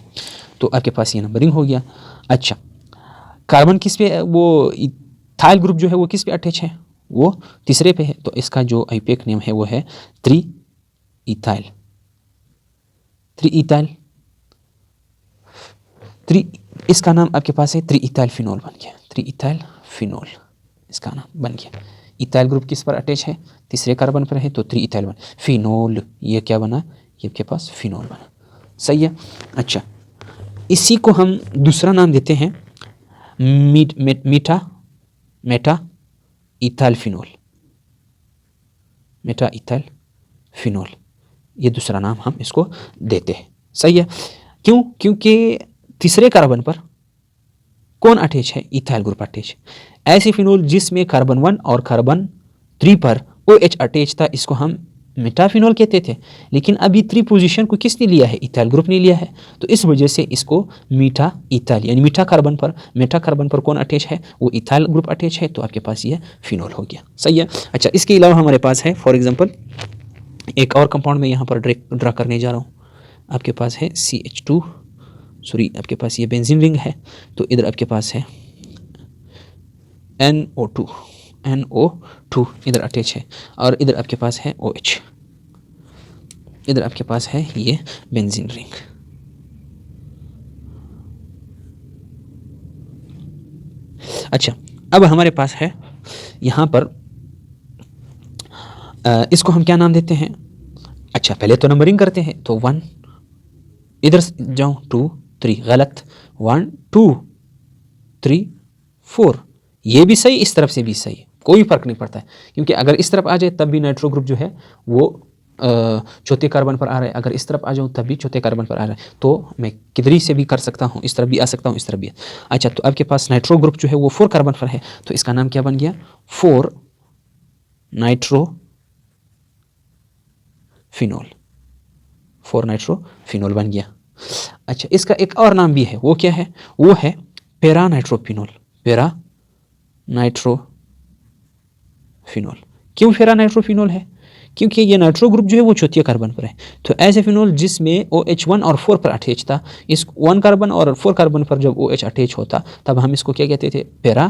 तो आपके पास ये नंबरिंग हो गया। अच्छा, कार्बन किस पे, वो इथाइल ग्रुप जो है वो किस पे अटैच है? वो तीसरे पे है। तो इसका जो आयुपेक नेम है वो है 3 इथाइल। 3 इथाइल, 3, इसका नाम आपके पास है 3 इथाइल फिनोल बन गया। 3 इथाइल फिनोल इसका नाम बन गया। इथाइल ग्रुप किस पर अटैच है? तीसरे कार्बन पर है, तो 3 इथाइल बना। फिनोल, ये क्या बना? ये आपके पास फिनोल बना, सही है। अच्छा, इसी को हम दूसरा नाम देते हैं Meta ethyl phenol. Meta ethyl phenol, ये दूसरा नाम हम इसको देते हैं, सही है। क्यों? क्योंकि तीसरे कार्बन पर कौन अटैच है? Ethyl group attach. ऐसे फिनोल जिसमें कार्बन 1 और कार्बन 3 पर OH अटैच था, इसको हम मेटाफिनोल कहते थे। लेकिन अभी 3 पोजीशन को किसने लिया है? इथाइल ग्रुप ने लिया है, तो इस वजह से इसको मीठा इथाइल, यानी मीठा कार्बन पर, मेटा कार्बन पर कौन अटैच है? वो इथाइल ग्रुप अटैच है, तो आपके पास ये फिनोल हो गया, सही है। अच्छा, इसके अलावा हमारे पास है फॉर एग्जाम्पल एक और कंपाउंड में यहाँ पर ड्रा करने जा रहा हूँ। आपके पास है CH2, सॉरी, आपके पास ये बेंजीन रिंग है, तो इधर आपके पास है NO2 इधर अटैच है, और इधर आपके पास है OH, इधर आपके पास है ये बेंजीन रिंग। अच्छा, अब हमारे पास है यहाँ पर इसको हम क्या नाम देते हैं? अच्छा, पहले तो नंबरिंग करते हैं। तो 1, इधर जाऊँ 2 3, गलत, 1 2 3 4, ये भी सही, इस तरफ से भी सही, कोई फर्क नहीं पड़ता है, क्योंकि अगर इस तरफ आ जाए तब भी नाइट्रो ग्रुप जो है वो चौथे कार्बन पर आ रहा है, अगर इस तरफ आ जाऊँ तब भी चौथे कार्बन पर आ रहा है, तो मैं किधरी से भी कर सकता हूँ, इस तरफ भी आ सकता हूँ, इस तरफ भी। अच्छा, तो आपके पास नाइट्रो ग्रुप जो है वो 4 कार्बन पर है, तो इसका नाम क्या बन गया, 4 नाइट्रो फिनोल, 4 नाइट्रो फिनोल बन गया। अच्छा, इसका एक और नाम भी है, वो क्या है, वो है पैरा नाइट्रोफिनोल, पैरा नाइट्रोफिनोल। क्यों पैरा नाइट्रोफिनोल है, क्योंकि ये नाइट्रो ग्रुप जो है वो चौथे कार्बन पर है, तो ऐसे फिनोल जिसमें OH1 और 4 पर अटैच था, इस 1 कार्बन और 4 कार्बन पर जब OH अटैच होता तब हम इसको क्या कहते थे, पैरा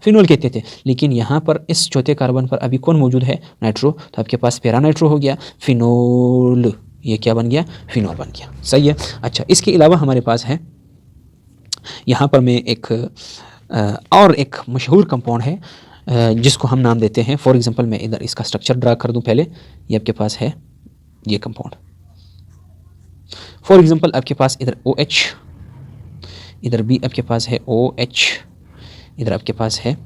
फिनोल कहते थे। लेकिन यहाँ पर इस चौथे कार्बन पर अभी कौन मौजूद है, नाइट्रो, तो आपके पास पैरा नाइट्रो हो गया, फिनोल, ये क्या बन गया, फिनोल बन गया। सही है। अच्छा, इसके अलावा हमारे पास है, यहाँ पर मैं एक और एक मशहूर कंपाउंड है जिसको हम नाम देते हैं, फॉर एग्जांपल मैं इधर इसका स्ट्रक्चर ड्रा कर दूं पहले, ये आपके पास है ये कंपाउंड, फॉर एग्जांपल आपके पास इधर OH, इधर भी आपके पास है OH, इधर आपके पास है,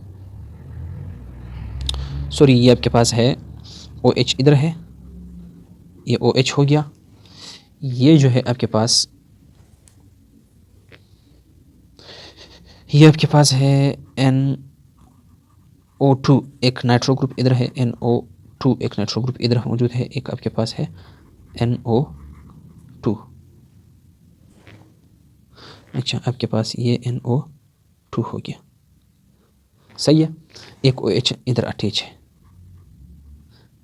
सॉरी ये आपके पास है OH, इधर है ये OH हो गया, ये जो है आपके पास, ये आपके पास है NO2, एक नाइट्रो ग्रुप इधर है, NO2 एक नाइट्रो ग्रुप इधर मौजूद है, एक आपके पास है NO2। अच्छा, आपके पास ये NO2 हो गया, सही है, एक OH इधर अटैच है।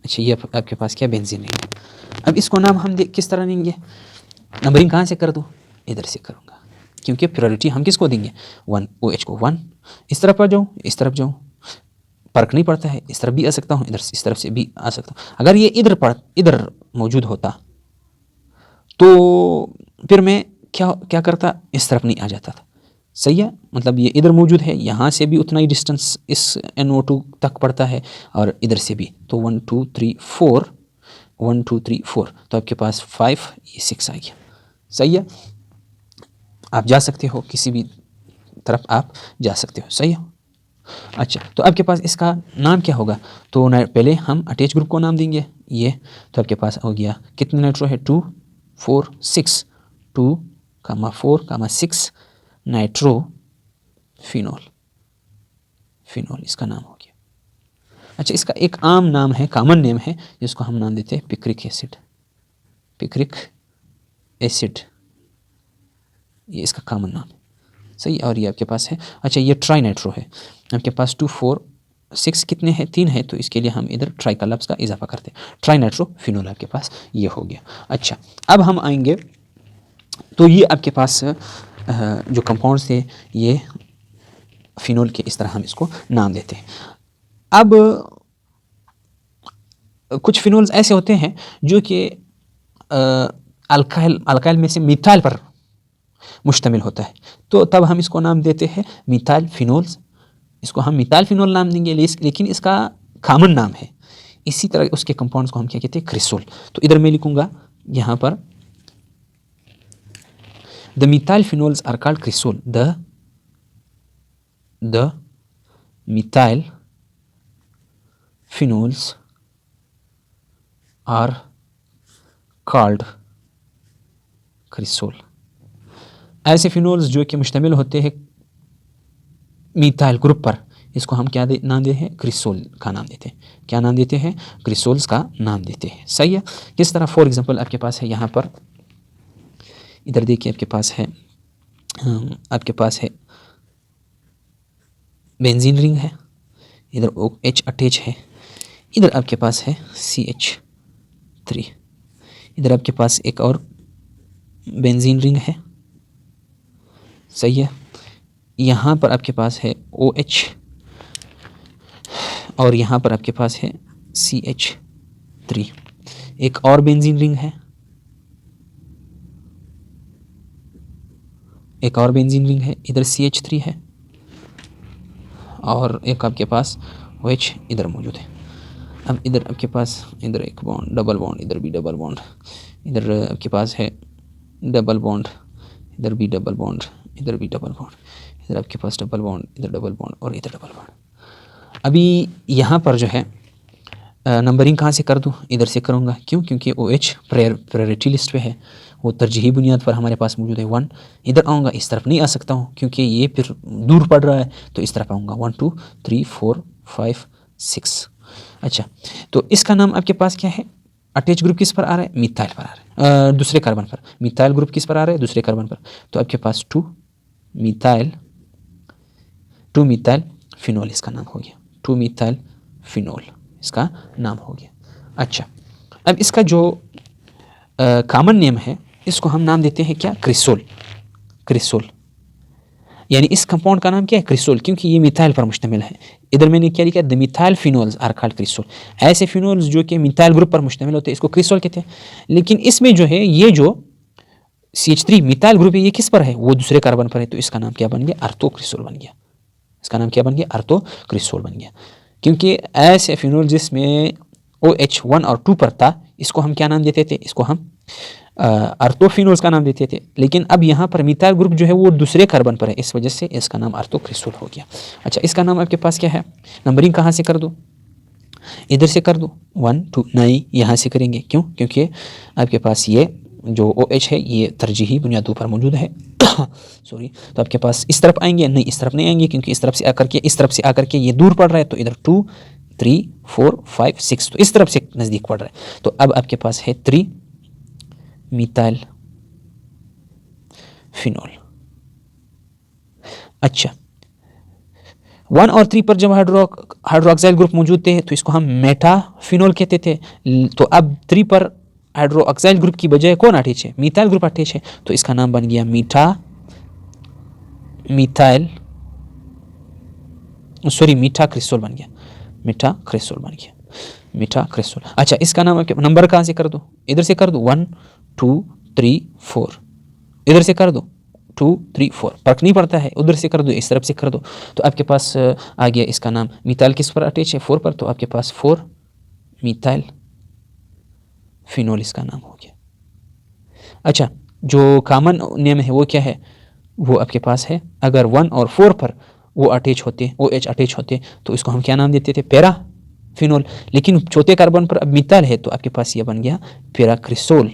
अच्छा, ये आपके पास क्या, बेंजीन है। अब इसको नाम हम किस तरह देंगे, नंबरिंग कहाँ से कर दूँ, इधर से करूँगा, क्योंकि प्रायोरिटी हम किसको देंगे, 1, OH को 1, इस तरफ आ जाऊँ, इस तरफ जाऊँ, फर्क नहीं पड़ता है, इस तरफ भी आ सकता हूँ, इधर इस तरफ से भी आ सकता हूँ। अगर ये इधर मौजूद होता तो फिर मैं क्या करता, इस तरफ नहीं आ जाता था। सही है, मतलब ये इधर मौजूद है, यहाँ से भी उतना ही डिस्टेंस इस NO2 तक पड़ता है और इधर से भी, तो 1 2 3 4, 1 2 3 4, तो आपके पास 5, ये 6 आ गया। सही है, आप जा सकते हो, किसी भी तरफ आप जा सकते हो। सही है। अच्छा, तो आपके पास इसका नाम क्या होगा, तो पहले हम अटैच ग्रुप को नाम देंगे ये, तो आपके पास हो गया कितने नाइट्रो है, 2 4 6, 2 4 6 नाइट्रो फिनोल, फिनोल इसका नाम हो गया। अच्छा, इसका एक आम नाम है, कॉमन नेम है, जिसको हम नाम देते हैं पिक्रिक एसिड, पिक्रिक एसिड, ये इसका कॉमन नाम है। सही, और ये आपके पास है। अच्छा, ये ट्राई नाइट्रो है, आपके पास 2 4 6 कितने हैं, 3 है, तो इसके लिए हम इधर ट्राई का लफ्ज़ का इजाफा करते हैं, ट्राई नाइट्रो फिनोल आपके पास ये हो गया। अच्छा, अब हम आएंगे, तो ये आपके पास जो कंपाउंड्स थे ये फिनोल के, इस तरह हम इसको नाम देते हैं। अब कुछ फिनोल्स ऐसे होते हैं जो कि अल्काइल में से मिथाइल पर मुश्तमिल होता है, तो तब हम इसको नाम देते हैं मिथाइल फिनोल्स, इसको हम मिथाइल फिनोल नाम देंगे, लेकिन इसका कॉमन नाम है। इसी तरह उसके कंपाउंड्स को हम क्या कहते हैं, क्रिसोल। तो इधर मैं लिखूंगा यहाँ पर, the methyl phenols are called cresol, the methyl phenols are called cresol. ऐसे फिनोल्स जो कि मुश्तमिल होते हैं मिथाइल ग्रुप पर, इसको हम क्या नाम देते हैं, क्रिसोल का नाम देते हैं। क्या नाम देते हैं, क्रिसोल्स का नाम देते हैं। सही है। किस तरह, फॉर एग्जांपल आपके पास है यहाँ पर, इधर देखिए आपके पास है बेंजीन रिंग है, इधर OH अटैच है, इधर आपके पास है CH3, इधर आपके पास एक और बेंजीन रिंग है। सही है। यहाँ पर आपके पास है OH और यहाँ पर आपके पास है CH3, एक और बेंजीन रिंग है, एक और बेंजीन रिंग है, इधर CH3 है और एक आपके पास OH इधर मौजूद है। अब इधर आपके पास, इधर एक बॉन्ड, डबल बॉन्ड, इधर भी डबल बॉन्ड, इधर आपके पास है डबल बॉन्ड, इधर भी डबल बॉन्ड, इधर भी डबल बॉन्ड, इधर आपके पास डबल बॉन्ड, इधर डबल बॉन्ड और इधर डबल बॉन्ड। अभी यहाँ पर जो है नंबरिंग कहाँ से कर दूँ, इधर से करूँगा। क्यों? क्योंकि OH प्रायोरिटी लिस्ट पे है, वो तरजीही बुनियाद पर हमारे पास मौजूद है। 1 इधर आऊँगा, इस तरफ नहीं आ सकता हूँ क्योंकि ये फिर दूर पड़ रहा है, तो इस तरफ आऊँगा। 1 2 3 4 5 6। अच्छा, तो इसका नाम आपके पास क्या है? अटैच ग्रुप किस पर आ रहा है? मिथाइल पर आ रहा है, दूसरे कार्बन पर। मिथाइल ग्रुप किस पर आ रहा है? दूसरे कार्बन पर। तो आपके पास 2 मिथाइल फिनोल इसका नाम हो गया। 2 मिथाइल फिनोल इसका नाम हो गया। अच्छा, अब इसका जो कॉमन नेम है, इसको हम नाम देते हैं क्या? क्रिसोल। यानी इस कंपाउंड का नाम क्या है? क्रिसोल, क्योंकि ये मिथाइल पर मुश्तमिल है। इधर मैंने क्या लिखा? The methyl phenols are called cresol. ऐसे फिनोल्स जो कि मिथाइल ग्रुप पर मुश्तमिल होते हैं, इसको क्रिसोल कहते हैं। लेकिन इसमें जो है, ये जो CH3 मिथाइल ग्रुप है, ये किस पर है? वो दूसरे कार्बन पर है, तो इसका नाम क्या बन गया? अर्थोक्रिसोल बन गया। इसका नाम क्या बन गया? अर्थोक्रिसोल बन गया। क्योंकि ऐसे फिनोल जिसमें OH 1 और 2 पर था, इसको हम क्या नाम देते थे? इसको हम अर्थोफिनोल्स का नाम देते थे। लेकिन अब यहाँ पर मिथाइल ग्रुप जो है वो दूसरे कार्बन पर है, इस वजह से इसका नाम अर्थोक्रिसोल हो गया। अच्छा, इसका नाम आपके पास क्या है? नंबरिंग कहाँ से कर दो? इधर से कर दो। 1 2 नहीं, यहाँ से करेंगे। क्यों? क्योंकि आपके पास ये जो OH है ये तरजीही बुनियादों पर मौजूद है। सॉरी, तो आपके पास इस तरफ आएंगे? नहीं, इस तरफ नहीं आएंगे, क्योंकि इस तरफ से आकर के ये दूर पड़ रहा है, तो इधर 2 3 4 5 6, तो इस तरफ से नज़दीक पड़ रहा है। तो अब आपके पास है 3 मिथाइल फिनोल। अच्छा, 1 और 3 पर जब हाइड्रोक्साइल ग्रुप मौजूद थे, तो इसको हम मेटाफिनोल कहते थे। तो अब 3 पर हाइड्रोक्साइल ग्रुप की बजाय कौन अटैच है? मिथाइल ग्रुप अटैच है, तो इसका नाम बन गया मीठा क्रिस्टल बन गया। मीठा क्रिस्टल। अच्छा, इसका नाम नंबर कहाँ से कर दो? इधर से कर दो। 1 2 3 4, इधर से कर दो 2 3 4, फर्क नहीं पड़ता है, उधर से कर दो, इस तरफ से कर दो। तो आपके पास आ गया इसका नाम। मिथाइल किस पर अटैच है? 4 पर, तो आपके पास 4 मिथाइल फिनोल इसका नाम हो गया। अच्छा, जो कॉमन नेम है वो क्या है? वो आपके पास है, अगर 1 और 4 पर वो अटैच होते, OH अटैच होते, तो इसको हम क्या नाम देते थे? Para phenol. लेकिन चौथे कार्बन पर अब मिथाइल है, तो आपके पास ये बन गया पैरा क्रिसोल।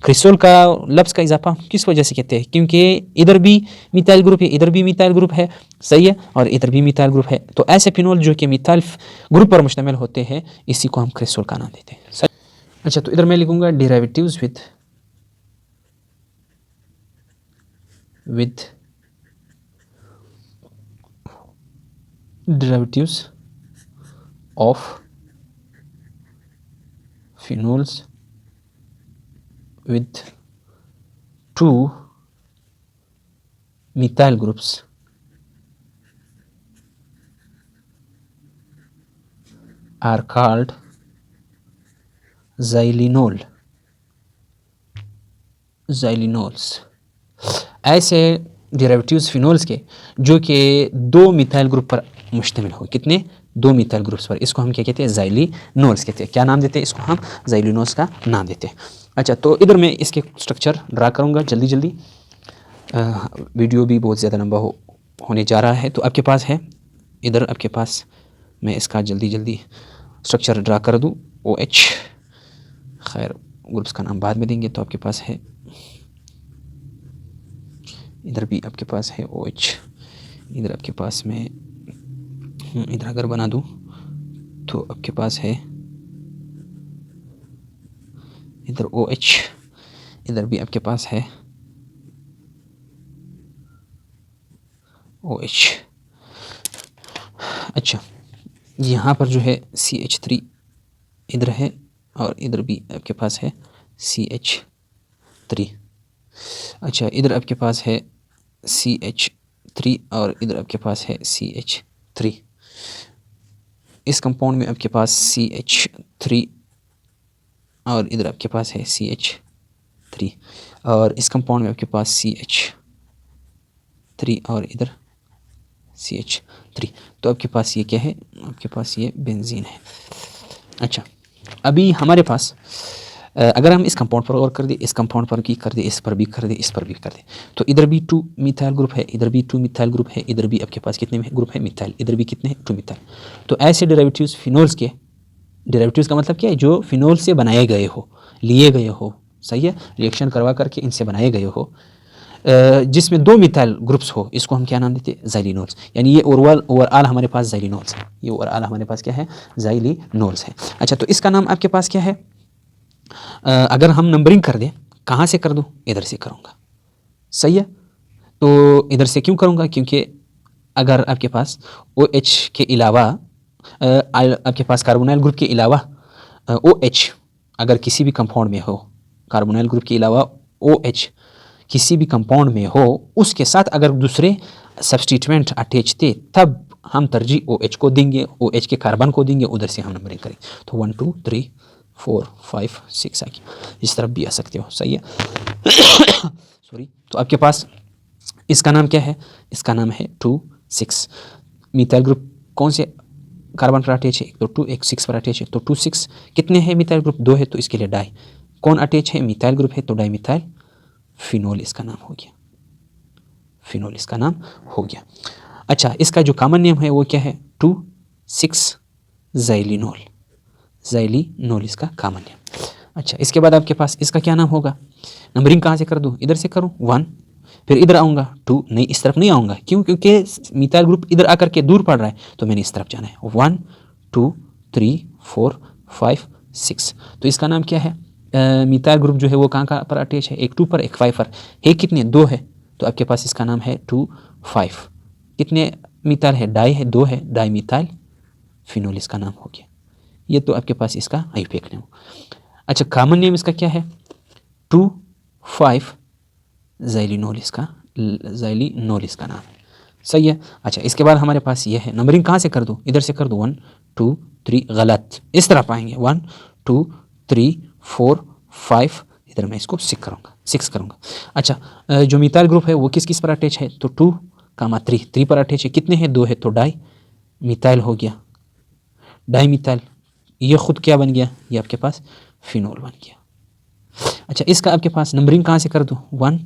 क्रिसोल का लफ्ज़ का इजाफा किस वजह से कहते हैं? क्योंकि इधर भी मिथाइल ग्रुप है, इधर भी मिथाइल ग्रुप है, सही है, और इधर भी मिथाइल ग्रुप है। तो ऐसे फिनोल जो कि मिथाइल ग्रुप पर मुश्तमिल होते हैं, इसी को हम क्रिसोल का नाम देते हैं। अच्छा, तो इधर मैं लिखूंगा derivatives with derivatives of phenols with 2 methyl groups are called xylenols। ऐसे डेरिवेटिव्स फिनोल्स के जो कि 2 मिथाइल ग्रुप पर मुश्तमिल हो। कितने? 2 मिथाइल ग्रुप्स पर। इसको हम क्या कहते हैं? ज़ाइलिनोल्स कहते हैं। क्या नाम देते हैं इसको? हम ज़ाइलिनोल्स का नाम देते हैं। अच्छा, तो इधर मैं इसके स्ट्रक्चर ड्रा करूँगा जल्दी। वीडियो भी बहुत ज़्यादा लंबा होने जा रहा है। तो आपके पास है, इधर आपके पास मैं इसका जल्दी स्ट्रक्चर ड्रा कर दूँ। OH, खैर ग्रुप्स का नाम बाद में देंगे। तो आपके पास है, इधर भी आपके पास है OH, इधर आपके पास में इधर अगर बना दूं तो आपके पास है इधर OH, इधर भी आपके पास है OH। अच्छा, यहाँ पर जो है CH3 इधर है, और इधर भी आपके पास है CH3। अच्छा, इधर आपके पास है CH3 और इधर आपके पास है CH3। इस कंपाउंड में आपके पास CH3 और इधर आपके पास है CH3, और इस कंपाउंड में आपके पास CH3 और इधर CH3। तो आपके पास ये क्या है? आपके पास ये बेंजीन है। अच्छा, अभी हमारे पास अगर हम इस कंपाउंड पर और कर दे, इस कंपाउंड पर भी कर दे, इस पर भी कर दे, इस पर भी कर दे, तो इधर भी 2 मिथाइल ग्रुप है, इधर भी 2 मिथाइल ग्रुप है, इधर भी आपके पास कितने ग्रुप है? मिथाइल। इधर भी कितने हैं? 2 मिथाइल। तो ऐसे डेरिवेटिव्स फिनोल्स के डेरिवेटिव्स का मतलब क्या है, जो फिनोल से बनाए गए हो, लिए गए हो, सही है, रिएक्शन करवा करके इनसे बनाए गए हो, जिसमें 2 मिथाइल ग्रुप्स हो, इसको हम क्या नाम देते हैं, ज़ाइलिनोल्स। यानी ये ओवरऑल हमारे पास ज़ाइलिनोल्स है, ये ओवरऑल हमारे पास क्या है, ज़ाइलिनोल्स है। अच्छा, तो इसका नाम आपके पास क्या है, अगर हम नंबरिंग कर दें, कहाँ से कर दूँ, इधर से करूँगा, सही है। तो इधर से क्यों करूँगा, क्योंकि अगर आपके पास OH के अलावा आपके पास कार्बोनाइल ग्रुप के अलावा OH अगर किसी भी कंपाउंड में हो, कार्बोनाइल ग्रुप के अलावा OH किसी भी कंपाउंड में हो, उसके साथ अगर दूसरे सब्स्टिट्यूएंट अटैच थे, तब हम तरजीह OH को देंगे, OH के कार्बन को देंगे, उधर से हम नंबरिंग करें। तो 1 2 3 4 5 6 आ गया, इस तरफ भी आ सकते हो, सही है। सॉरी। तो आपके पास इसका नाम क्या है, इसका नाम है 2 6। मिथाइल ग्रुप कौन से कार्बन पर अटैच है, एक तो 2 एक 6 पर अटैच है, तो 2 6 कितने हैं, मिथाइल ग्रुप 2 है, तो इसके लिए डाई। कौन अटैच है, मिथाइल ग्रुप है, तो डाई मिथाइल फिनोल इसका नाम हो गया, फिनोल इसका नाम हो गया। अच्छा, इसका जो कॉमन नेम है वो क्या है, 2 6 ज़ाइलिनोल, ज़ाइलिनोल इसका कॉमन नेम। अच्छा, इसके बाद आपके पास इसका क्या नाम होगा, नंबरिंग कहाँ से कर दूँ, इधर से करूँ 1, फिर इधर आऊँगा 2, नहीं इस तरफ नहीं आऊँगा, क्यों, क्योंकि मिथाइल ग्रुप इधर आकर के दूर पड़ रहा है, तो मैंने इस तरफ जाना है, 1 2 3 4 5 6। तो इसका नाम क्या है, मिथाइल ग्रुप जो है वो कहाँ कहाँ पर अटैच है, एक 2 पर एक 5 पर है, कितने 2 है, तो आपके पास इसका नाम है 2 5। कितने मिथाइल है, डाई है, 2 है, डाई मिथाइल फिनोल इसका नाम हो गया। ये तो आपके पास इसका आईयूपीएक नेम। अच्छा, कॉमन नेम इसका क्या है, 2 5 ज़ाइलिनोल, इसका ज़ाइलिनोल इसका नाम है, सही है। अच्छा, इसके बाद हमारे पास ये है, नंबरिंग कहाँ से कर दूँ, इधर से कर दूँ 1 2 3, गलत, इस तरफ आएंगे 1 2 3 4 5, इधर मैं इसको 6 करूँगा। अच्छा, जो मिथाइल ग्रुप है वो किस किस पर अटैच है, तो 2 3 पर अटैच है, कितने हैं 2 है, तो डाई मिथाइल हो गया, डाई मिथाइल, ये खुद क्या बन गया, ये आपके पास फिनोल बन गया। अच्छा, इसका आपके पास नंबरिंग कहाँ से कर दूँ, 1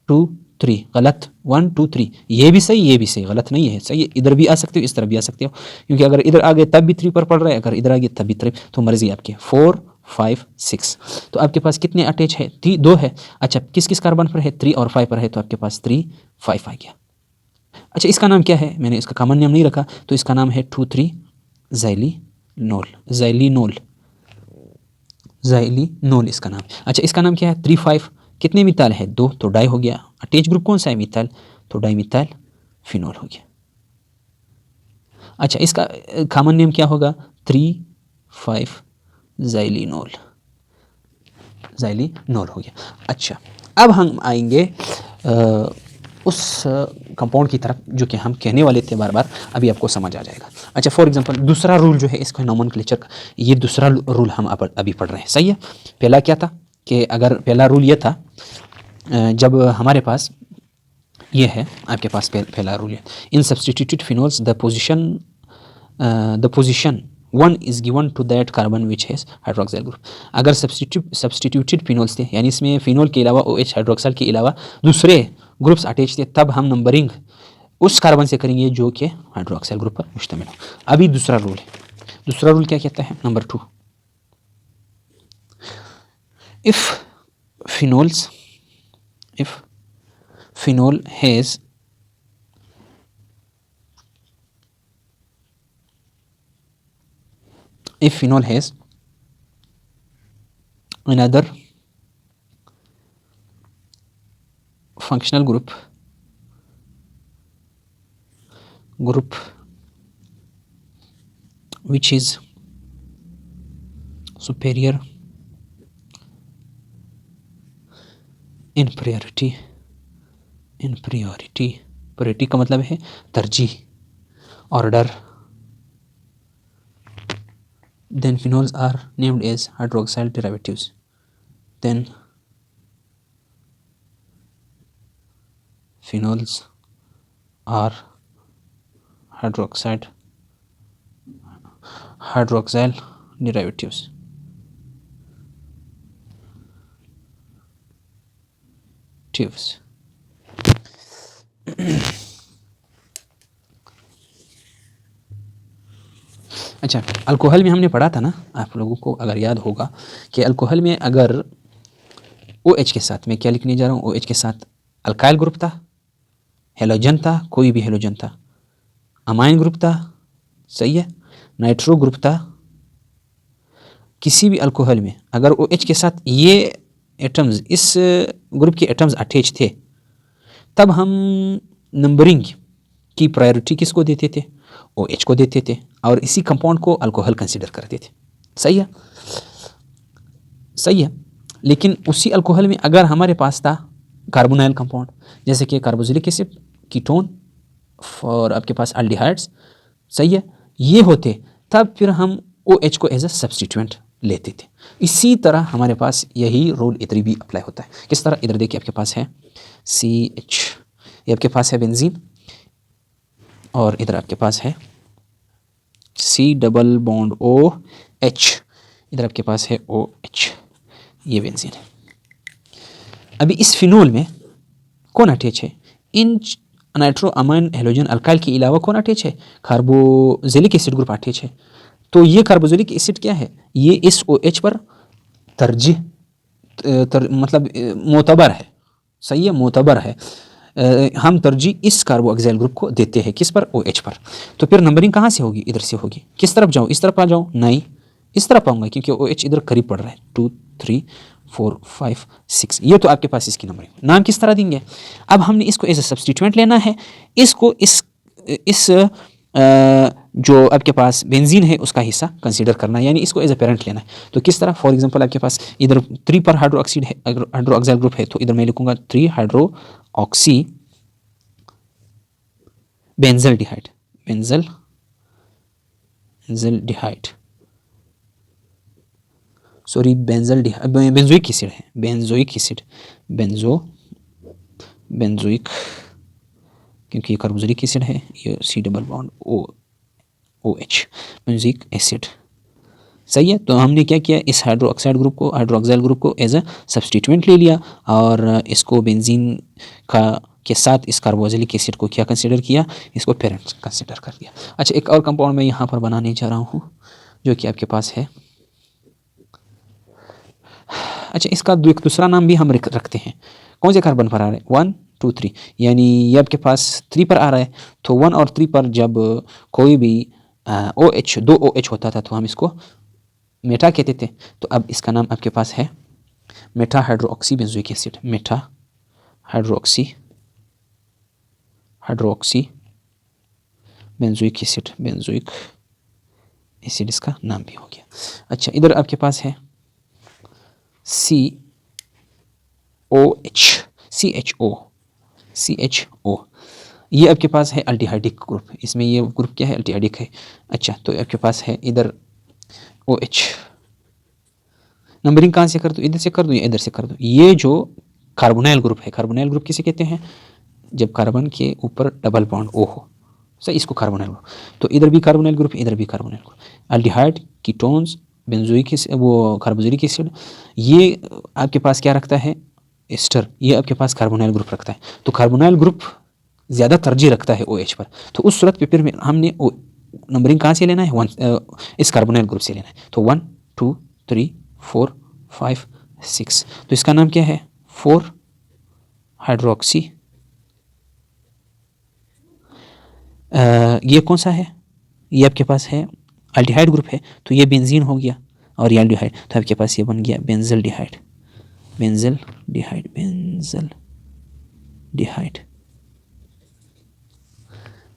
2 3, गलत, 1 2 3, ये भी सही, ये भी सही, गलत नहीं है, सही है, इधर भी आ सकते हो, इस तरफ भी आ सकते हो, क्योंकि अगर इधर आ गए तब भी 3 पर पड़ रहा है, अगर इधर आ गए तब भी 3, तो मर्जी आपकी, 4 5 6। तो आपके पास कितने अटैच है, 2 है। अच्छा, किस किस कार्बन पर है, 3 और 5 पर है, तो आपके पास 3 5 आ गया। अच्छा, इसका नाम क्या है, मैंने इसका कॉमन नेम नहीं रखा, तो इसका नाम है 2 3 ज़ाइलिनोल, ज़ाइलिनोल, ज़ाइलिनोल इसका नाम। अच्छा, इसका नाम क्या है, 3 5, कितने मिथाइल है, 2, तो डाई हो गया, अटैच ग्रुप कौन सा है, मिथाइल, तो डाई मिथाइल फिनोल हो गया। अच्छा, इसका कॉमन नेम क्या होगा, 3 5 ज़ाइलिनोल, ज़ाइलिनोल हो गया। अच्छा, अब हम आएंगे उस कंपाउंड की तरफ जो कि हम कहने वाले थे बार बार, अभी आपको समझ आ जाएगा। अच्छा, फॉर एग्जांपल दूसरा रूल जो है इसका नोमेनक्लेचर का, ये दूसरा रूल हम अभी पढ़ रहे हैं, सही है। पहला क्या था, कि अगर पहला रूल ये था, जब हमारे पास ये है, आपके पास पहला रूल है, in substituted phenols the position 1 is given to that carbon which has hydroxyl group. अगर सब्सटीट्यूटेड फिनोल्स थे, यानी इसमें फिनोल के अलावा OH हाइड्रोक्साइल के अलावा दूसरे ग्रुप्स अटैच थे, तब हम नंबरिंग उस कार्बन से करेंगे जो कि हाइड्रोक्साइल ग्रुप पर मुश्तमिल हो। अभी दूसरा रूल है, दूसरा रूल क्या कहता है, number 2, if phenol has another functional group which is superior in priority, priority का मतलब है तरजीह, order, then phenols are named as hydroxyl derivatives, then phenols are hydroxyl derivatives. अच्छा, अल्कोहल में हमने पढ़ा था ना, आप लोगों को अगर याद होगा कि अल्कोहल में अगर OH के साथ मैं क्या लिखने जा रहा हूँ, OH के साथ अल्काइल ग्रुप था, हेलोजन था, कोई भी हेलोजन था, अमाइन ग्रुप था, सही है, नाइट्रो ग्रुप था। किसी भी अल्कोहल में अगर OH के साथ ये एटम्स, इस ग्रुप के एटम्स अटैच थे, तब हम नंबरिंग की प्रायोरिटी किसको देते थे, OH को देते थे, और इसी कंपाउंड को अल्कोहल कंसीडर करते थे। सही है, सही है। लेकिन उसी अल्कोहल में अगर हमारे पास था कार्बोनाइल कंपाउंड, जैसे कि कार्बोक्सिलिक एसिड, कीटोन और आपके पास अल्डिहाइड्स, सही है, ये होते, तब फिर हम OH को एज अ सब्सटीट्यूएंट लेते थे। इसी तरह हमारे पास यही रूल इधर भी अप्लाई होता है। किस तरह, इधर देखिए आपके पास है CH, ये आपके पास है बेंजीन, और इधर आपके पास है C डबल बॉन्ड OH, इधर आपके पास है OH, ये बेंजीन है। अभी इस फिनोल में कौन अटैच है, इन नाइट्रो अमाइन हेलोजन अल्काइल के अलावा कौन अटैच है, कार्बोक्सिलिक एसिड ग्रुप अटैच है। तो ये कार्बोक्सिलिक एसिड क्या है, ये इस OH पर तरजीह मतलब मोतबर है, सही है, मोतबर है। हम तरजीह इस कार्बोक्सिल ग्रुप को देते हैं, किस पर, OH पर। तो फिर नंबरिंग कहाँ से होगी, इधर से होगी। किस तरफ जाऊँ, इस तरफ आ जाऊँ, नहीं, इस तरफ आऊँगा, क्योंकि OH इधर करीब पड़ रहा है, 2 3 4 5 6, ये तो आपके पास इसकी नंबरिंग। नाम किस तरह देंगे, अब हमने इसको एज ए सब्सटीट्यूएंट लेना है, इसको इस जो आपके पास बेंजीन है उसका हिस्सा कंसीडर करना है, यानी इसको एज ए पेरेंट लेना है। तो किस तरह, फॉर एग्जांपल आपके पास इधर 3 पर हाइड्रोक्साइड है, हाइड्रोक्साइल ग्रुप है, तो इधर मैं लिखूंगा 3 hydroxy benzaldehyde, benzaldehyde, sorry benzoic acid है, बेंजोइक एसिड, बेंजोइक, क्योंकि ये कार्बोक्सिलिक एसिड है, ये C double bond OH, benzoic acid. सही है, तो हमने क्या किया, इस हाइड्रोक्साइड ग्रुप को, हाइड्रोक्साइल ग्रुप को एज अ सब्सटीट्यूएंट ले लिया, और इसको बेंजीन का के साथ इस कार्बोक्सिलिक एसिड को क्या कंसीडर किया, इसको पेरेंट कंसीडर कर दिया। अच्छा, एक और कंपाउंड मैं यहाँ पर बनाने जा रहा हूँ, जो कि आपके पास है, अच्छा, इसका एक दूसरा नाम भी हम रखते हैं। कौन से कार्बन पर आ रहा है, 1 2 3, यानी ये आपके पास 3 पर आ रहा है, तो 1 और 3 पर जब कोई भी OH, 2 OH होता था, तो हम इसको मेटा कहते थे। तो अब इसका नाम आपके पास है Meta hydroxy benzoic acid, Meta hydroxy benzoic acid, benzoic acid इसका नाम भी हो गया। अच्छा, इधर आपके पास है CHO, ये आपके पास है अल्डिहाइडिक ग्रुप, इसमें ये ग्रुप क्या है, अल्डिहाइडिक है। अच्छा, तो आपके पास है इधर OH, नंबरिंग कहाँ से कर दूँ, इधर से कर दूँ या इधर से कर दूँ। ये जो कार्बोनाइल ग्रुप है, कार्बोनाइल ग्रुप किसे कहते हैं, जब कार्बन के ऊपर डबल बॉन्ड O हो, सही, इसको कार्बोनाइल ग्रुप। तो इधर भी कार्बोनाइल ग्रुप, इधर भी carbonyl group, aldehyde, ketones, benzoic वो कार्बोक्सिलिक एसिड, ये आपके पास क्या रखता है, एस्टर, ये आपके पास कार्बोनाइल ग्रुप रखता है। तो कार्बोनाइल ग्रुप ज़्यादा तरजीह रखता है OH पर, तो उस सूरत पे फिर हमने नंबरिंग कहाँ से लेना है, 1, इस कार्बोनाइल ग्रुप से लेना है। तो 1 2 3 4 5 6, तो इसका नाम क्या है, 4 हाइड्रोक्सी, ये कौन सा है, ये आपके पास है अल्डिहाइड ग्रुप है, तो ये बेंजीन हो गया, और ये अल्डिहाइड, तो आपके पास ये बन गया बेंजल्डिहाइड, बेंजल्डिहाइड,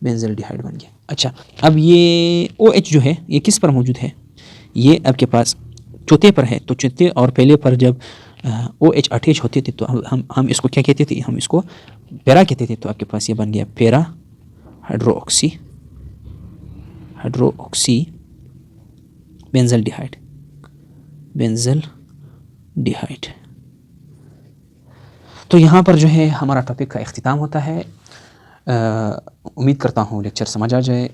बेंजल्डिहाइड बन गया। अच्छा, अब ये OH जो है, ये किस पर मौजूद है, ये आपके पास चौथे पर है। तो चौथे और पहले पर जब OH अटैच होते थे, तो हम इसको क्या कहते थे, हम इसको पैरा कहते थे। तो आपके पास ये बन गया पैरा हाइड्रोक्सी बेंजल्डिहाइड, तो यहाँ पर जो है हमारा टॉपिक का इख्तिताम होता है। उम्मीद करता हूँ लेक्चर समझ आ जाए,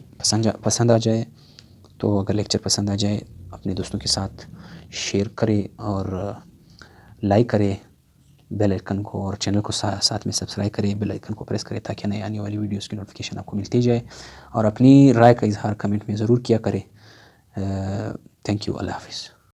पसंद आ जाए। तो अगर लेक्चर पसंद आ जाए, अपने दोस्तों के साथ शेयर करें और लाइक करें, बेल आइकन को और चैनल को साथ में सब्सक्राइब करें, बेल आइकन को प्रेस करें, ताकि नई आने वाली वीडियोस की नोटिफिकेशन आपको मिलती जाए। और अपनी राय का इजहार कमेंट में ज़रूर किया करें। थैंक यू, अल्लाह हाफिज़।